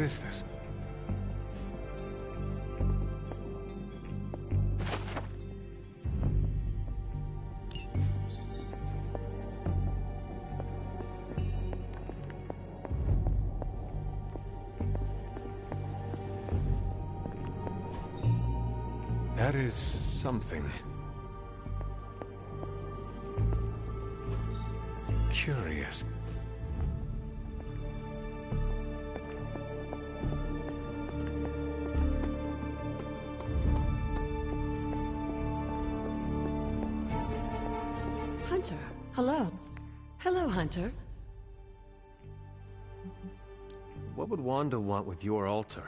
is this? That is something. Curious. Hunter, hello. Hello, Hunter. What would Wanda want with your altar?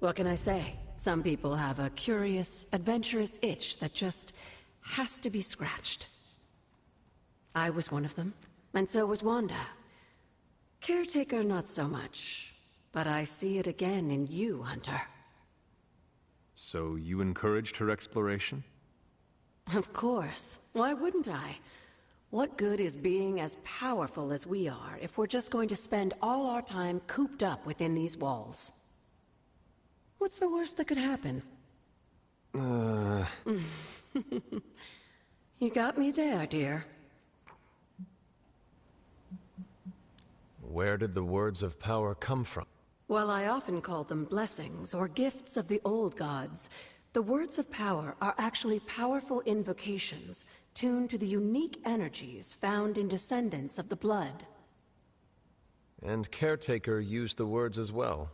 What can I say? Some people have a curious, adventurous itch that just has to be scratched. I was one of them, and so was Wanda. Caretaker, not so much. But I see it again in you, Hunter. So you encouraged her exploration? Of course. Why wouldn't I? What good is being as powerful as we are if we're just going to spend all our time cooped up within these walls? What's the worst that could happen? You got me there, dear. Where did the words of power come from? Well, I often call them blessings or gifts of the old gods. The words of power are actually powerful invocations tuned to the unique energies found in descendants of the blood. And Caretaker used the words as well.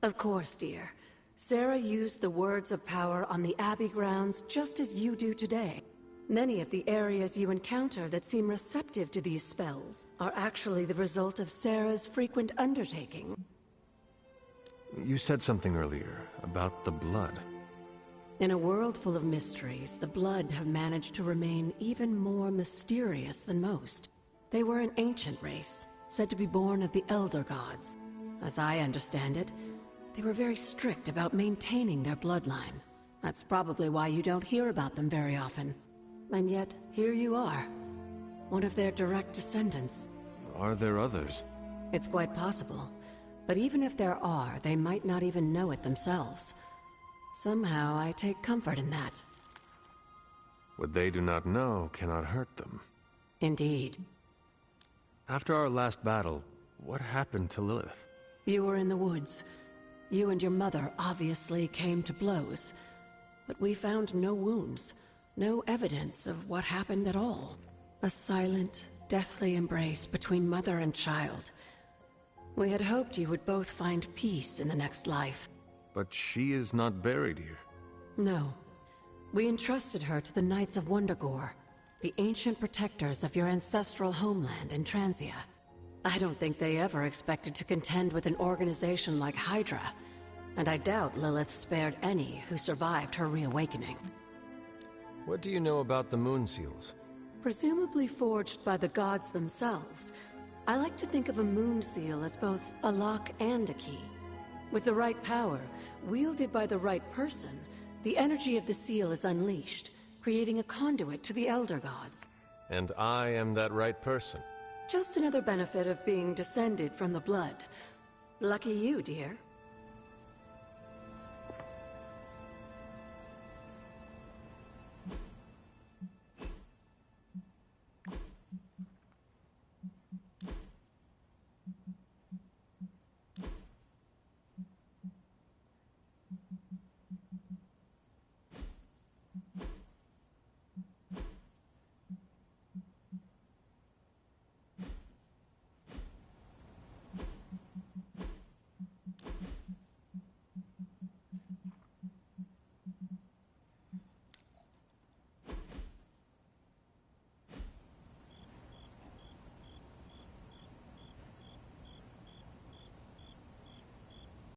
Of course, dear. Sarah used the words of power on the Abbey grounds just as you do today. Many of the areas you encounter that seem receptive to these spells are actually the result of Sarah's frequent undertaking. You said something earlier about the blood. In a world full of mysteries, the Blood have managed to remain even more mysterious than most. They were an ancient race, said to be born of the Elder Gods. As I understand it, they were very strict about maintaining their bloodline. That's probably why you don't hear about them very often. And yet, here you are, one of their direct descendants. Are there others? It's quite possible. But even if there are, they might not even know it themselves. Somehow, I take comfort in that. What they do not know cannot hurt them. Indeed. After our last battle, what happened to Lilith? You were in the woods. You and your mother obviously came to blows. But we found no wounds, no evidence of what happened at all. A silent, deathly embrace between mother and child. We had hoped you would both find peace in the next life. But she is not buried here. No. We entrusted her to the Knights of Wundagore, the ancient protectors of your ancestral homeland in Transia. I don't think they ever expected to contend with an organization like Hydra, and I doubt Lilith spared any who survived her reawakening. What do you know about the Moon Seals? Presumably forged by the gods themselves, I like to think of a moon seal as both a lock and a key. With the right power, wielded by the right person, the energy of the seal is unleashed, creating a conduit to the Elder Gods. And I am that right person. Just another benefit of being descended from the blood. Lucky you, dear.